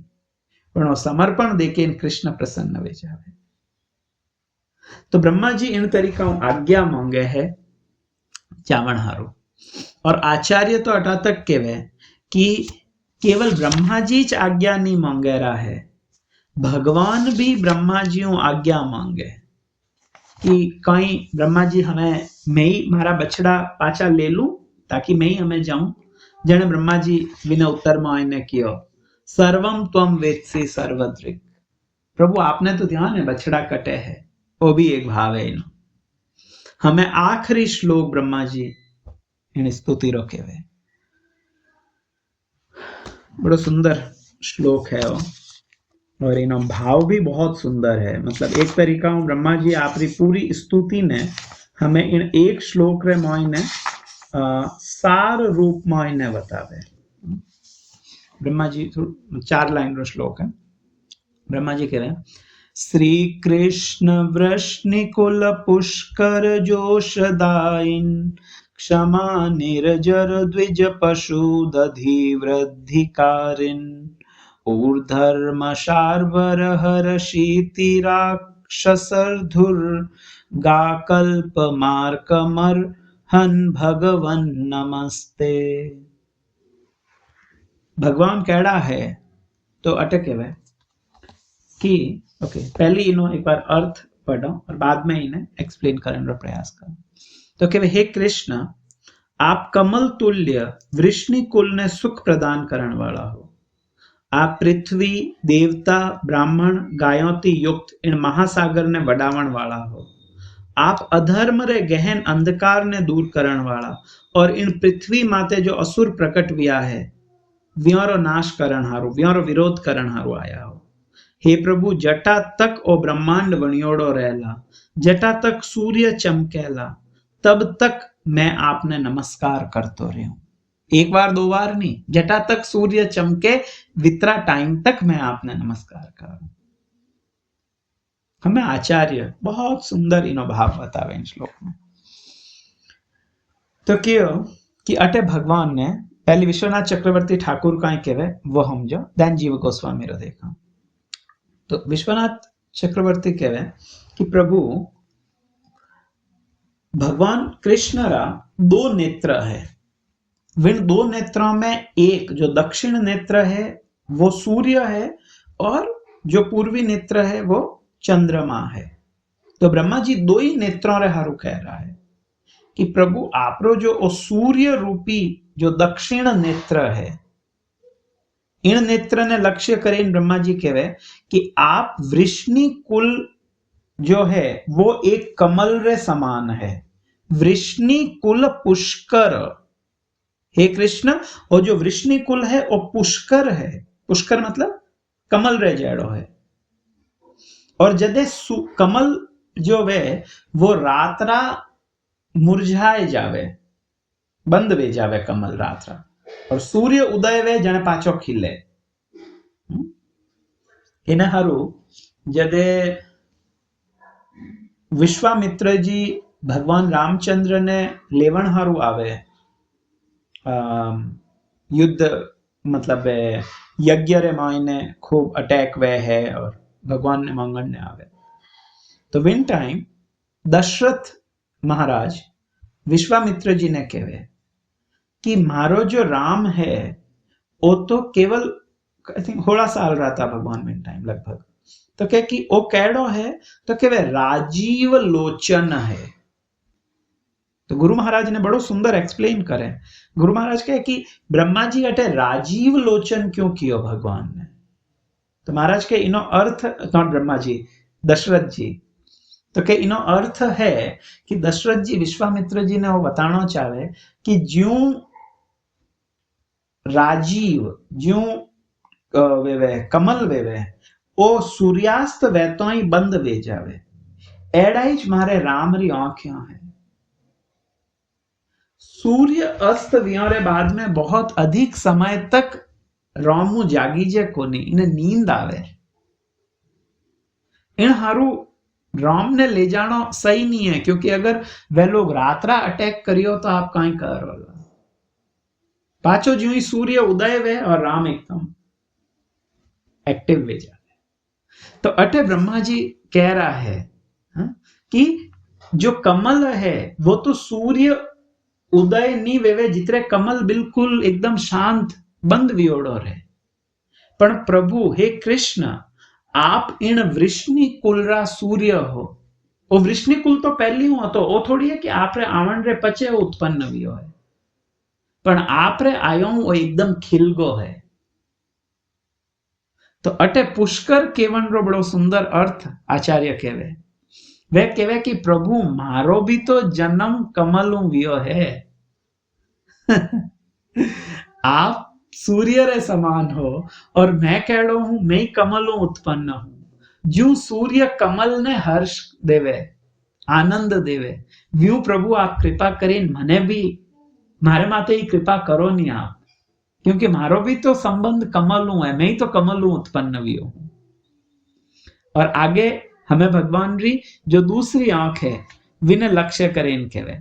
पर वो समर्पण देके इन कृष्ण प्रसन्न वे जावे। तो ब्रह्मा जी इन तरीका आज्ञा मांगे है चावण हारो, और आचार्य तो अटा तक कहवे कि केवल ब्रह्मा जी च आज्ञा नहीं मांगे रहा है, भगवान भी ब्रह्मा जी आज्ञा मांगे कि कहीं ब्रह्मा जी हमें मैं ही मारा बछड़ा पाचा ले लूं ताकि मैं ही हमें जाऊं। जने ब्रह्मा जी विने उत्तर में आईने कियो, सर्वम त्वम वेत्सि सर्वदृक्। प्रभु आपने तो ध्यान है बछड़ा कटे है, वो भी एक भाव है इनो। हमें आखिरी श्लोक ब्रह्मा जी इन स्तुति रोके हुए, बड़ा सुंदर श्लोक है वो, और इनो भाव भी बहुत सुंदर है। मतलब एक तरीका ब्रह्मा जी आपरी पूरी स्तुति ने हमें इन एक श्लोक रे मोइने सार रूप मोइने बतावे। ब्रह्मा जी 4 लाइन रो श्लोक है। ब्रह्मा जी कह रहे हैं, श्री कृष्ण वृष्णिकुल पुष्कर जोशदायिन, क्षमा निर्जर द्विज पशु दधि वृद्धिकारिन, ऊर्धर्म शार्वर हर शीति राक्षसर्धुर, गाकल्प मार्कमर हन भगवन नमस्ते। भगवान कहड़ा है तो अटके हुए कि ओके, पहले इन्हों एक बार अर्थ पढ़ो और बाद में इन्हें एक्सप्लेन करने का प्रयास करो। तो कहे, हे कृष्ण, आप कमल तुल्य वृष्णि कुल ने सुख प्रदान करने वाला हो। आप पृथ्वी, देवता, ब्राह्मण, गायों युक्त इन महासागर ने वडावण वाला हो। आप अधर्म रे गहन अंधकार ने दूर करण वाला, और इन पृथ्वी माते जो असुर प्रकट विया है, व्योरो नाश करण हारू, व्योरो विरोध करण हारू आया हो। हे प्रभु, जटा तक ओ ब्रह्मांड बणियोड़ो रहेला, जटा तक सूर्य चमकेला, तब तक मैं आपने नमस्कार करतो रहूं। एक बार 2 बार नहीं, जटा तक सूर्य चमके वितरा टाइम तक मैं आपने नमस्कार करूं। हमें आचार्य बहुत सुंदर इनो भाव बतावे इन श्लोक में। तो क्यों कि अटे भगवान ने पहले विश्वनाथ चक्रवर्ती ठाकुर का कहवे वो हम जो दैन जीव गोस्वामी रो देखा। तो विश्वनाथ चक्रवर्ती कहवे कि प्रभु भगवान कृष्ण रा 2 नेत्र है। विन 2 नेत्रों में एक जो दक्षिण नेत्र है वो सूर्य है, और जो पूर्वी नेत्र है वो चंद्रमा है। तो ब्रह्मा जी 2 ही नेत्रों रे हारू कह रहा है कि प्रभु आपरो जो सूर्य रूपी जो दक्षिण नेत्र है, इन नेत्र ने लक्ष्य करे ब्रह्मा जी कहवे कि आप वृष्णि कुल जो है वो एक कमल रे समान है। वृष्णि कुल पुष्कर, हे कृष्ण वो जो वृष्णि कुल है वो पुष्कर है, पुष्कर मतलब कमल रे जड़ो है, और जदे कमल जो वे वो रात्रा मुरझाए जावे, बंद वे जावे कमल रात्रा, और सूर्य उदय वे जने पाछो खिले। एना हारू जदे विश्वामित्र जी भगवान रामचंद्र ने लेवण हारू आवे, युद्ध मतलब यज्ञ रे मायने खूब अटैक वे है और भगवान ने मंगन ने आवे, तो विन टाइम दशरथ महाराज विश्वामित्र जी ने कहे कि मारो जो राम है वो तो केवल आई थिंक 16 साल रहा था भगवान विन टाइम लगभग, तो कहे कि वो कैडो है, तो कहे राजीव लोचन है। तो गुरु महाराज ने बड़ो सुंदर एक्सप्लेन करे, गुरु महाराज कहे कि ब्रह्मा जी अटे राजीव लोचन क्यों कियो भगवान ने, तो महाराज के इनो अर्थ, नॉट ब्रह्मा जी, दशरथ जी, तो के इनो अर्थ है कि दशरथ जी विश्वामित्र जी ने वो बताना चाहे कि ज्यों राजीव ज्यों वेवे कमल वेवे ओ सूर्यास्त वेतो ही बंद वे जावे, एड़ा ही मारे राम री आंखें है। सूर्य अस्त वियोरे बाद में बहुत अधिक समय तक रामू जागी जे कोनी, इन्हें नींद आवे, इन हारू राम ने ले जाना सही नहीं है, क्योंकि अगर वे लोग रात्रा अटैक करियो तो आप कहीं करो पाचो ज्यों ही सूर्य उदय वे और राम एकदम एक्टिव वे जाए। तो अटे ब्रह्मा जी कह रहा है कि जो कमल है वो तो सूर्य उदय नहीं वेवे जितरे कमल बिल्कुल एकदम शांत बंद वियोड़ो रहे, पण प्रभु हे कृष्ण आप इन वृष्णि कुलरा सूर्य हो, वो वृष्णि कुल तो पहली हो तो वो थोड़ी है कि आप रे आवण रे पचे उत्पन्न वियो है, पण आप रे आयो वो एकदम खिल गो है। तो अटे पुष्कर केवन रो बड़ो सुंदर अर्थ आचार्य कहवे, वे कहवे कि प्रभु मारो भी तो जन्म कमल वियो है आप सूर्य रे समान हो और मैं कह रहा हूं मैं कमलों उत्पन्न हूं, जो सूर्य कमल ने हर्ष देवे आनंद देवे, व्यू प्रभु आप कृपा करें मने भी मारे माते ही कृपा करो नहीं आप, क्योंकि मारो भी तो संबंध कमलों है, मैं ही तो कमलों उत्पन्न भी हूं। और आगे हमें भगवान री जो दूसरी आंख है विने लक्ष्य करें इनके वे,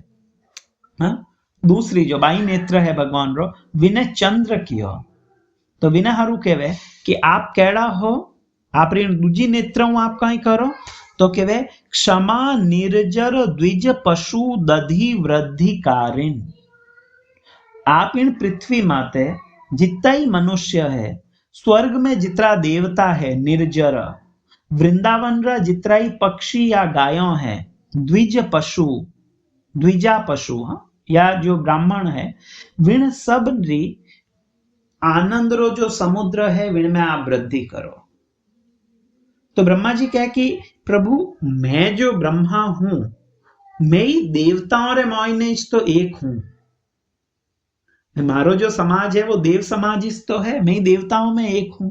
हाँ दूसरी जो बाई नेत्र है भगवान रो विने चंद्र कियो, तो विने हारू कहवे कि आप केड़ा हो, आप री दूजी नेत्र आप कहीं करो, तो कहवे क्षमा निर्जर द्विज पशु दधि वृद्धि कारिण, आप इन पृथ्वी माते जितना ही मनुष्य है, स्वर्ग में जितना देवता है निर्जर, वृंदावन रा जितना ही पक्षी या गायों है, द्विज पशु द्विजा पशु हाँ या जो ब्राह्मण है, विण सब री आनंद रो जो समुद्र है विण में आप वृद्धि करो। तो ब्रह्मा जी कहे कि प्रभु मैं जो ब्रह्मा हूं मैं ही देवताओं रे मायने तो एक हूं, मारो जो समाज है वो देव समाज तो है, मैं ही देवताओं में एक हूं,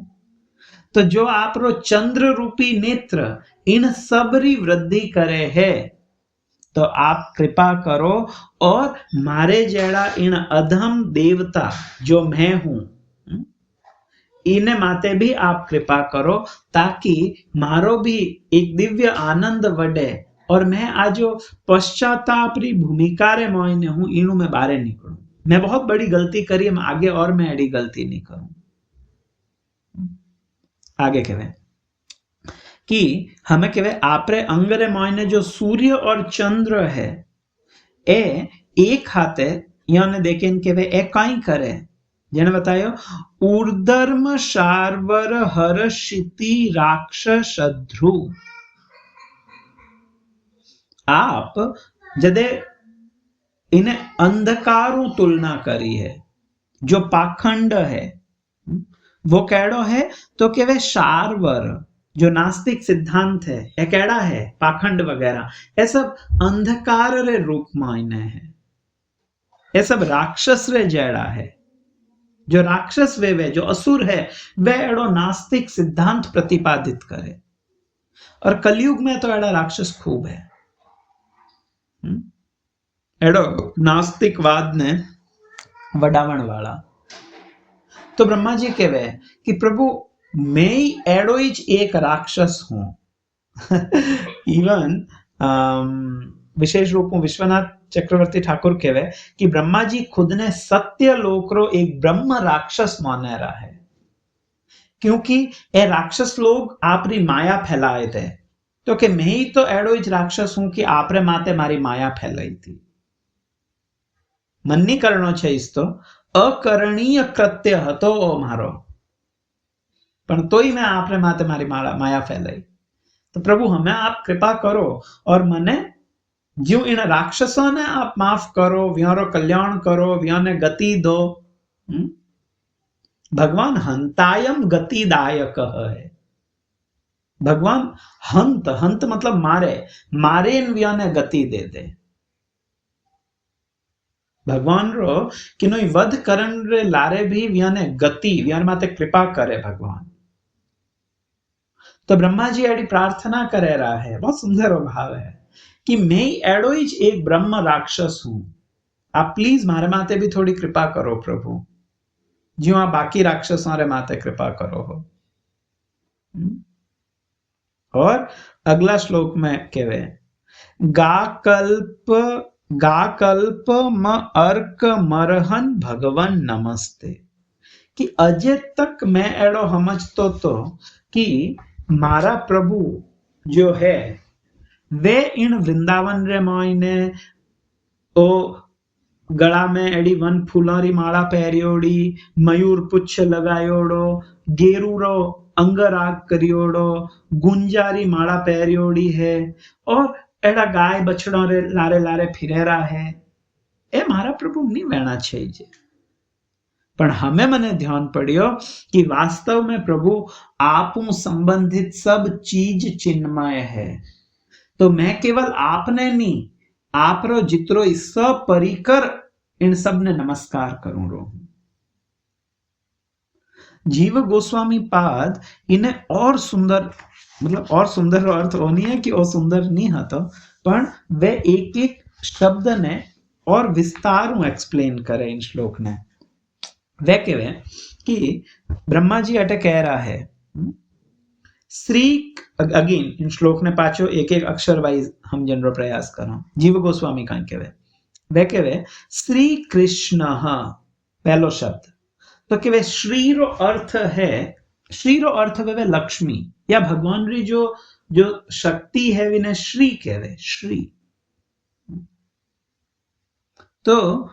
तो जो आप रो चंद्र रूपी नेत्र इन सबरी वृद्धि करे है, तो आप कृपा करो और मारे जेड़ा इन अधम देवता जो मैं हूं इन्हें माते भी आप कृपा करो, ताकि मारो भी एक दिव्य आनंद वडे और मैं आज पश्चाताप री भूमिका रे मोयने हूं इनू मैं बारे निकलूं, मैं बहुत बड़ी गलती करी मैं आगे और मैं एडी गलती नहीं करूं। आगे कहवे कि हमें कहवे आपरे अंग रे मोयने जो सूर्य और चंद्र है ए एक हाथे याने देखे कहवे ए काई करे, जेने बतायो ऊर्धर्म शार्वर हर्षिति राक्षस ध्रुव, आप जदे इन्हें अंधकारों तुलना करी है, जो पाखंड है वो कैडो है, तो के वे शार्वर जो नास्तिक सिद्धांत है ये कैडा है पाखंड वगैरह ये सब अंधकार रे रूप मायने है, ये सब राक्षस रे जड़ा है। जो राक्षस वे जो असुर है वे एड़ो नास्तिक सिद्धांत प्रतिपादित करे, और कलयुग में तो एड़ा राक्षस खूब है। एड़ो नास्तिकवाद ने वडावण वाला। तो ब्रह्मा जी कहवे कि प्रभु मैं एड़ो ज एक राक्षस हूं। इवन विशेष रूप में विश्वनाथ चक्रवर्ती ठाकुर कहवे कि ब्रह्मा जी खुद ने सत्य लोक रो एक ब्रह्म राक्षस माने रहा है, क्योंकि ए राक्षस लोग आपरी माया फैलाए थे। तो कि मैं ही तो एड़ो ज राक्षस हूं कि आपरे माते मारी माया फैलाई थी। मन नहीं करनो छे इस तो अकरणीय कृत्य हतो मारो, पण तोय मैं आपरे माते मारी माया फैलाई। तो प्रभु हमें आप कृपा करो और मने ज्यों इन राक्षसों ने आप माफ करो, व्यारो कल्याण करो, व्याने गति दो। भगवान हंतायम गतिदायक है। भगवान हंत, हंत मतलब मारे, मारे इन व्याने गति दे दे। भगवान रो किनोई वध करन रे लारे भी व्याने गति, व्यान माते कृपा करे भगवान। तो ब्रह्मा जी एडी प्रार्थना करे रहा है, बहुत सुंदर भाव है कि मैं एडो ही एक ब्रह्म राक्षस हूं, आप प्लीज मारे माते भी थोड़ी कृपा करो प्रभु, जो आप बाकी राक्षसों रे माते कृपा करो हो। और अगला श्लोक में कहवे गाकल्प म अर्क मरहन भगवन नमस्ते, कि अजय तक मैं एडो समझतो तो कि मारा प्रभु जो है वे इन वृंदावन रे मायने ओ गला में एडी वन फूलारी माला पहरियोड़ी, मयूर पुच्छ लगायोड़ो, गेरूरो अंगराग करियोड़ो, गुंजारी माला पहरियोड़ी है, और एड़ा गाय बछड़ों रे लारे लारे फिरेरा है। ए मारा प्रभु नहीं वेणा छे जे। पण हमें मने ध्यान पड़ियो कि वास्तव में प्रभु आपू संबंधित सब चीज चिन्मय है। तो मैं केवल आपने नहीं, आप रो जितरो सब परिकर इन सब ने नमस्कार करूं रो। जीव गोस्वामी पाद इन्हें और सुंदर, मतलब और सुंदर रो अर्थ वो नहीं है कि वो सुंदर नहीं हतो, पण वे एक एक शब्द ने और विस्तार एक्सप्लेन करे इन श्लोक ने। वे कहे कि ब्रह्मा जी अटे कह रहा है श्री, अगेन इन श्लोक ने पाछो एक एक अक्षर वाइज हम जनरो प्रयास करो। जीव गोस्वामी का कहे वे कहे श्री कृष्ण, पहलो शब्द तो कहे श्री रो अर्थ है, श्री रो अर्थ वे लक्ष्मी या भगवान री जो जो शक्ति है विने श्री कहे श्री। तो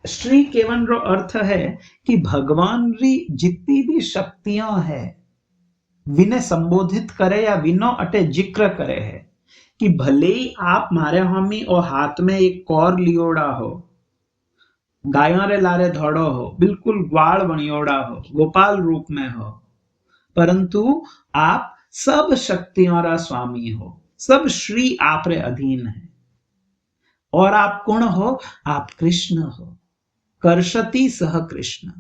श्री केवन रो अर्थ है कि भगवान री जितनी भी शक्तियां है विने संबोधित करे या विनो अटे जिक्र करे है कि भले ही आप मारे हामी और हाथ में एक कौर लियोड़ा हो, गायों रे लारे धोड़ो हो, बिल्कुल ग्वाल बनियोड़ा हो, गोपाल रूप में हो, परंतु आप सब शक्तियों रा स्वामी हो, सब श्री आप रे अधीन है। और आप कौन हो? आप कृष्ण हो, कर्षति सह कृष्ण,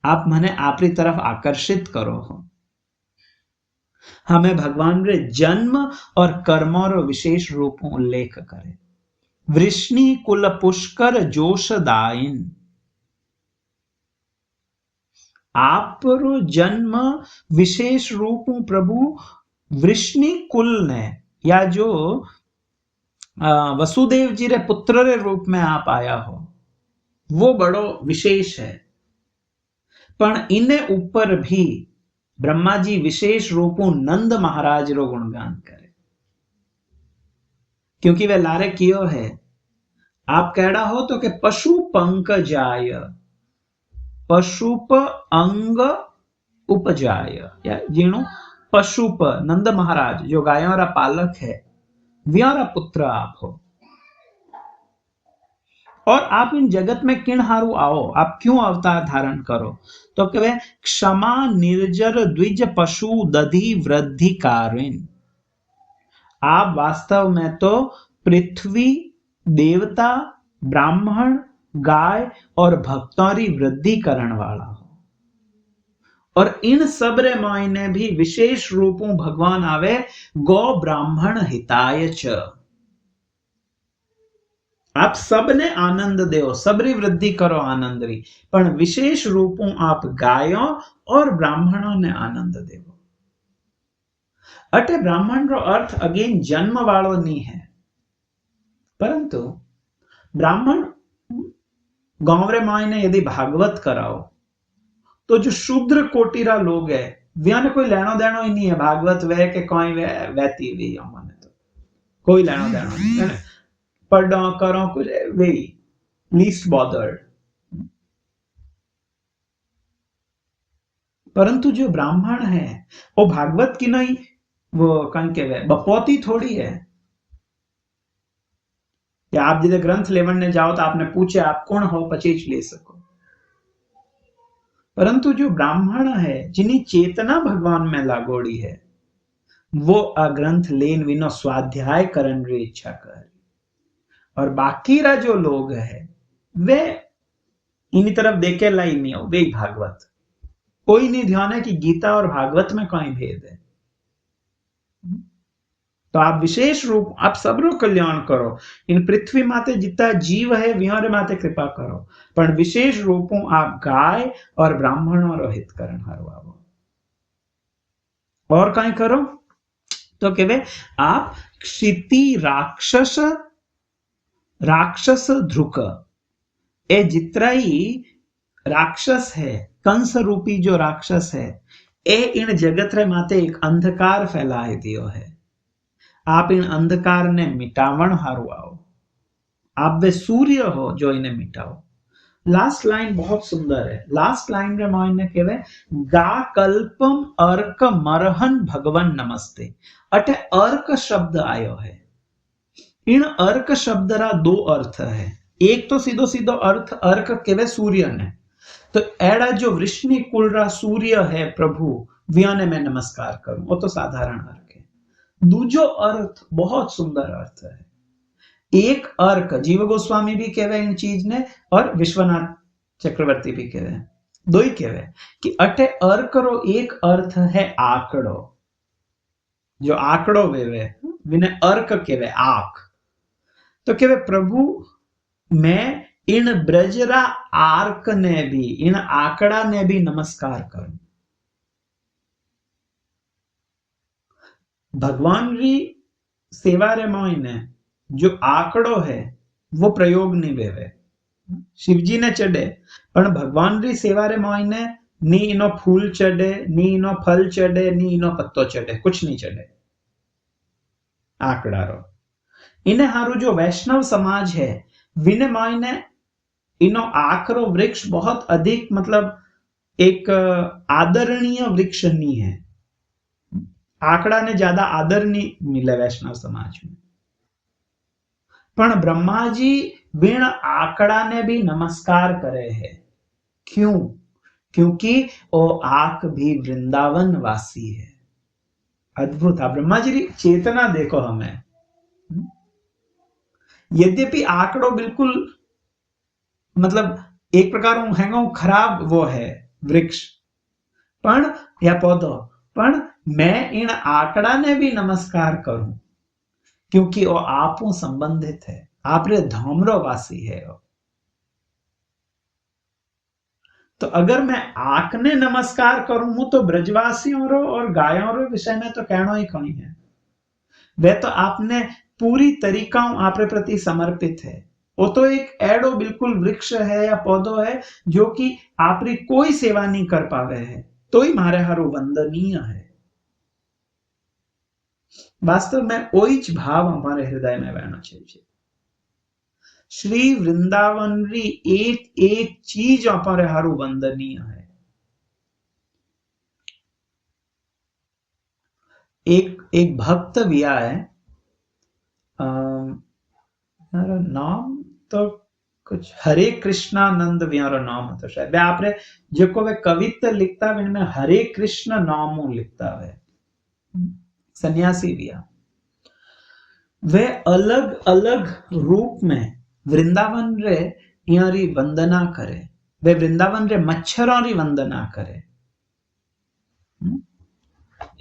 आप मने आपरी तरफ आकर्षित करो हो। हमें भगवान रे जन्म और कर्मों रो विशेष रूप उल्लेख करे। वृष्णि कुल पुष्कर जोशदायिन, आप रो जन्म विशेष रूप प्रभु वृष्णि कुल ने, या जो वसुदेव जी रे पुत्र रे रूप में आप आया हो, वो बड़ो विशेष है। पण इने ऊपर भी ब्रह्मा जी विशेष रूपों नंद महाराज रो गुणगान करे, क्योंकि वे लारे कियो है। आप कहड़ा हो तो के पशु पंक जाय, पशुप अंग उपजाय, या जीणु पशुप नंद महाराज जो गायों रा पालक है, व्यारा पुत्र आप हो। और आप इन जगत में किन हारू आओ, आप क्यों अवतार धारण करो? तो कहे क्षमा निर्जर द्विज पशु दधि वृद्धि कारिण, आप वास्तव में तो पृथ्वी देवता, ब्राह्मण, गाय और भक्तों री वृद्धि करण वाला हो। और इन सब रे मायने भी विशेष रूपों भगवान आवे गो ब्राह्मण हिताय च। आप सबने आनंद देओ, सबरी वृद्धि करो आनंद री, पण विशेष रूपों आप गायो और ब्राह्मणों ने आनंद देवो। अटे ब्राह्मण रो अर्थ अगेन जन्म वालो नहीं है, परंतु ब्राह्मण गांव रे मायने यदि भागवत कराओ तो जो शूद्र कोटिरा लोग है व्याने कोई लेनो देनो ही नहीं है, भागवत वे के कोई वे वैती वी अमने तो कोई लेनो देनो नहीं है, पढ़ो करो कुछ वे लीस्ट बॉदर्ड। परंतु जो ब्राह्मण है वो भागवत की नहीं, वो कहीं के वे बपोती थोड़ी है कि आप जिधर ग्रंथ लेवन ने जाओ तो आपने पूछे आप कौन हो पचीच ले सको। परंतु जो ब्राह्मण है जिन्हें चेतना भगवान में लागोड़ी है वो आ ग्रंथ लेन विनो स्वाध्याय करन री इच्छा कर। और बाकी रा जो लोग है वे इन्हीं तरफ देखे लाई नहीं हो, वे भागवत कोई नहीं ध्यान है कि गीता और भागवत में कोई भेद है। तो आप विशेष रूप आप सबरो कल्याण करो, इन पृथ्वी माते जितना जीव है विहार माते कृपा करो, पर विशेष रूपों आप गाय और ब्राह्मणों रो हित करण हारो आवो। और कहीं करो तो केवे आप क्षिति राक्षस राक्षस ध्रुक ए जितना ही राक्षस है, कंस रूपी जो राक्षस है ए इन जगत रे माते एक अंधकार फैलाए दियो है। आप इन अंधकार ने मिटावण हारू आओ, आप वे सूर्य हो जो इन्हें मिटाओ। लास्ट लाइन बहुत सुंदर है, लास्ट लाइन रे मायने केवे गा कल्पम अर्क मरहन भगवन नमस्ते। अटे अर्क शब्द आयो है, इन अर्क शब्द रा दो अर्थ है, एक तो सीधो सीधो अर्थ अर्क केवे सूर्य ने, तो एड़ा जो वृष्णि कुल रा सूर्य है प्रभु व्याने में नमस्कार करूं, वो तो साधारण अर्क है। दूजो अर्थ बहुत सुंदर अर्थ है, एक अर्क जीव गोस्वामी भी कहवे इन चीज ने और विश्वनाथ चक्रवर्ती भी कहवे, दो ही कहवे कि अटे अर्क रो एक अर्थ है आंकड़ो, जो आंकड़ो वेवे विने अर्क कहवे आंख। तो कहवे प्रभु मैं इन ब्रजरा आर्क ने भी, इन आंकड़ा ने भी नमस्कार करूं। भगवान री सेवा रे मायने जो आंकड़ो है वो प्रयोग नहीं वेवे, शिवजी ने चढ़े पर भगवान री सेवा रे मायने नी इनो फूल चढ़े, नी इनो फल चढ़े, नी इनो पत्तो चढ़े, कुछ नहीं चढ़े आंकड़ा रो। इन्हें हारू जो वैष्णव समाज है विने मायने इनो आखरो वृक्ष बहुत अधिक मतलब एक आदरणीय वृक्ष नहीं है, आंकड़ा ने ज्यादा आदर नहीं मिले वैष्णव समाज में। पण ब्रह्मा जी बिन आंकड़ा ने भी नमस्कार करे है, क्यों? क्योंकि वो आंख भी वृंदावन वासी है। अद्भुत है, ब्रह्मा जी की चेतना देखो हमें। यद्यपि आंकड़ो बिल्कुल मतलब एक प्रकार हैंगो खराब वो है वृक्ष पण या पौधो, पण मैं इन आंकड़ा ने भी नमस्कार करूं क्योंकि वो आपू संबंधित है, आप रे धामरो वासी है वो। तो अगर मैं आंख ने नमस्कार करूं तो ब्रजवासियों रो और गायों रो विषय में तो कहना ही कहीं है, वे तो आपने पूरी तरीकाओं आप प्रति समर्पित है। वो तो एक एडो बिल्कुल वृक्ष है या पौधो है जो कि आपरी कोई सेवा नहीं कर पावे है, तो ही मारे हारो वंदनीय है। वास्तव में वही ज भाव हमारे हृदय में बहना चाहिए। श्री वृंदावन री एक एक चीज हमारे हारो वंदनीय है। एक भक्त भी है, नाम तो कुछ हरे कृष्णानंद व्यारो नाम तो शायद वे आपने जो को वे कविता लिखता है इनमें हरे कृष्ण नामों लिखता है, सन्यासी भी वे अलग अलग रूप में वृंदावन रे यारी वंदना करे, वे वृंदावन रे मच्छरों री वंदना करे।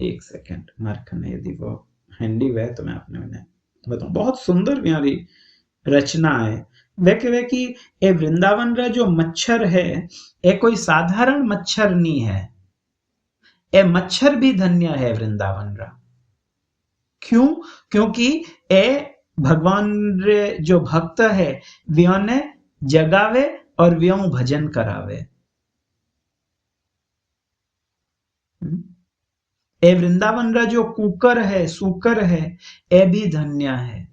एक सेकंड मार्कने यदि वो हैंडी वे तो मैं आपने उन्हें बताऊं, बहुत सुंदर यारी रचना है। वे कहे कि ए वृंदावन रा जो मच्छर है ए कोई साधारण मच्छर नहीं है, ए मच्छर भी धन्य है वृंदावन रा। क्यों? क्योंकि ए भगवान रे जो भक्त है व्योने जगावे और व्यों भजन करावे। ए वृंदावन रा जो कुकर है सूकर है ए भी धन्य है।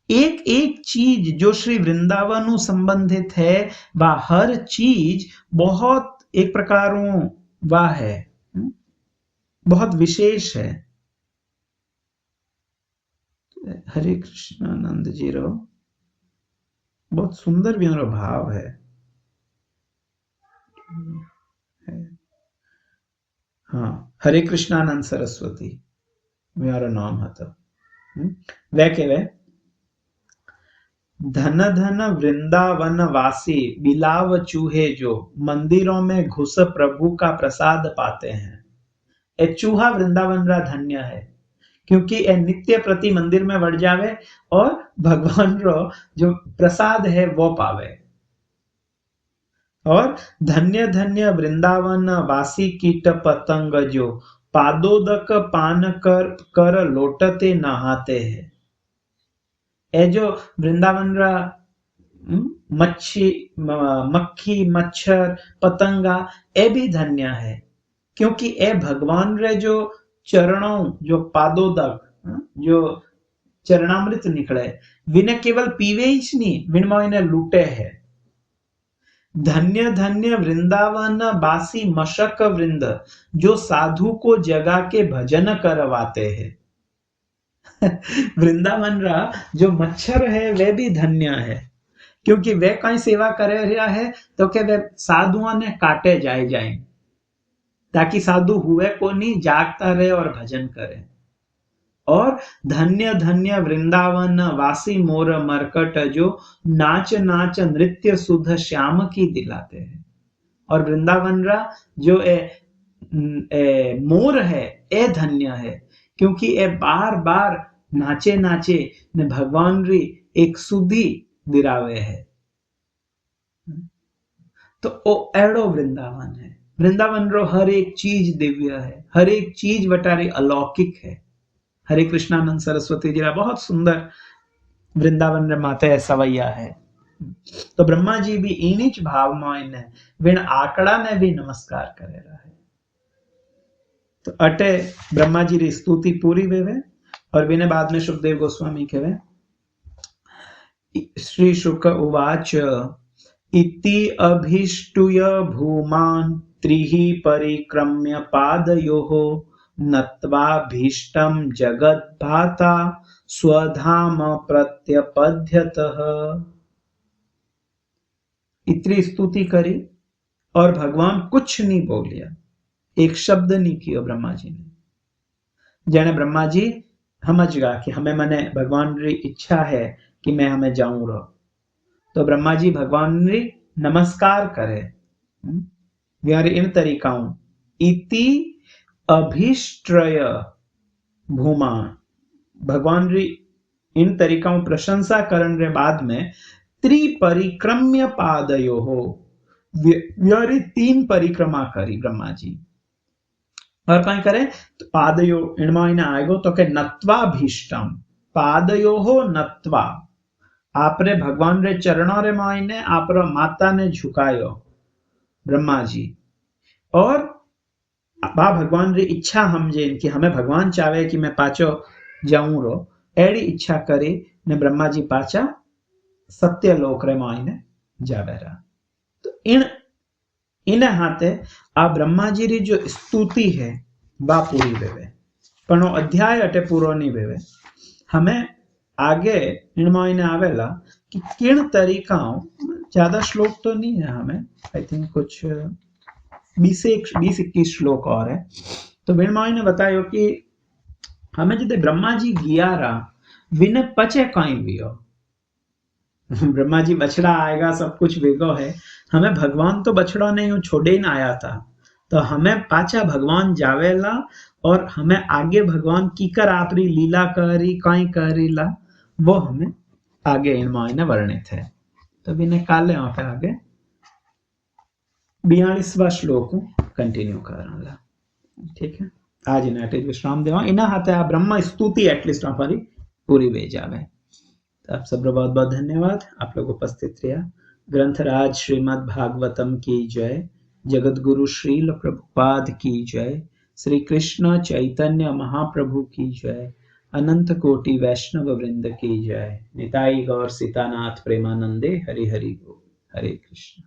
एक एक चीज जो श्री वृंदावन संबंधित है वह हर चीज बहुत एक प्रकारों वह है, बहुत विशेष है। हरे कृष्ण आनंद जी रो बहुत सुंदर भी भाव है। हाँ, हरे कृष्णानंद सरस्वती मेरा नाम था। वे कहे धन धन वृंदावन वासी बिलाव चूहे जो मंदिरों में घुस प्रभु का प्रसाद पाते हैं। ए चूहा वृंदावन रा धन्य है क्योंकि ए नित्य प्रति मंदिर में बढ़ जावे और भगवान रो जो प्रसाद है वो पावे। और धन्य धन्य वृंदावन वासी कीट पतंग जो पादोदक पान कर लोटते नहाते हैं। ए जो वृंदावन रा मक्खी मच्छर पतंगा ए भी धन्य है क्योंकि ए भगवान रे जो चरणों जो पादोदक जो चरणामृत निकले विने केवल पीवे ही नहीं विनमा इन्हें लूटे है। धन्य धन्य वृंदावन बासी मशक वृंद जो साधु को जगा के भजन करवाते हैं। वृंदावन रा जो मच्छर है वे भी धन्य है क्योंकि वे कहीं सेवा करे रहा है तो के वे साधुओं ने काटे जाए ताकि साधु हुए को नहीं जागता रहे और भजन करे। और धन्य धन्य वृंदावन वासी मोर मरकट जो नाच नाच नृत्य सुध श्याम की दिलाते हैं। और वृंदावन रा जो मोर है ए धन्य है क्योंकि ए बार बार नाचे नाचे ने भगवान री एक सुधी दिरावे है। तो ओ एड़ो वृंदावन है। वृंदावन रो हर एक चीज दिव्य है, हर एक चीज वटारी अलौकिक है। हरे कृष्णानंद सरस्वती जी बहुत सुंदर वृंदावन रे माते सवैया है। तो ब्रह्मा जी भी इनिच भाव में विण आकड़ा ने भी नमस्कार करे रहा है। तो अटे ब्रह्मा जी री स्तुति पूरी वेवे और विने बाद में सुखदेव गोस्वामी कहे श्री शुक उवाच इति अभिष्टुय भूमान त्रिहि परिक्रम्य पादयोः नत्वाभीष्टं जगद्भाता स्वधाम प्रत्यपद्यतः। इतनी स्तुति करी और भगवान कुछ नहीं बोलिया, एक शब्द नहीं किया ब्रह्मा जी ने। जाने ब्रह्मा जी समझ गया कि हमें मने भगवान री इच्छा है कि मैं हमें जाऊं रो। तो ब्रह्मा जी भगवान री नमस्कार करे व्यारे इन तरीकाओं इति अभिष्ट्रय भूमा। भगवान री इन तरीकाओं प्रशंसा करने के बाद में त्रिपरिक्रम्य पादयो हो व्यारी 3 परिक्रमा करी ब्रह्मा जी। और कहीं करे तो पादयो इनमें इन्हें आएगो तो के नत्वाभीष्टम पादयो हो नत्वा आपरे भगवान रे चरणों रे मायने आपरा माता ने झुकायो ब्रह्मा जी। और बा भगवान री इच्छा हम जे कि हमें भगवान चाहे कि मैं पाचो जाऊं रो एड़ी इच्छा करे ने ब्रह्मा जी पाचा सत्य लोक रे मायने जावे रहा। तो इन हाथे आ ब्रह्मा जी री जो स्तुति है बा पूरी वेवे पण अध्याय अटे पूरो नहीं वेवे। हमें आगे इनमाइने आवेला कि किन तरीकाओं ज्यादा श्लोक तो नहीं है हमें, आई थिंक कुछ 20-21 श्लोक और है। तो विणमाई ने बताया कि हमें जदे ब्रह्मा जी गियारा विने पचे कई वियो ब्रह्मा जी बछड़ा आएगा सब कुछ वेगो है, हमें भगवान तो बछड़ा नहीं छोड़े ही ना आया था, तो हमें पाचा भगवान जावेला और हमें आगे भगवान की कर आपरी लीला करी कई करीला वो हमें आगे इन मायने वर्णित है। तो बिने काले पे आगे 42वां श्लोक कंटिन्यू करा। ठीक है, आज इन एट विश्राम देवा इना हाथे आ ब्रह्म स्तुति एटलीस्ट हमारी पूरी वे जावे। तो आप सबको बहुत बहुत धन्यवाद, आप लोग उपस्थित रहा। ग्रंथराज श्रीमद् भागवतम की जय, जगत गुरु श्रील प्रभुपाद की जय, श्री कृष्ण चैतन्य महाप्रभु की जय, अनंत कोटि वैष्णव वृंद की जय, निताई गौर सीतानाथ प्रेमानंदे हरि हरि बोल। हरे कृष्ण।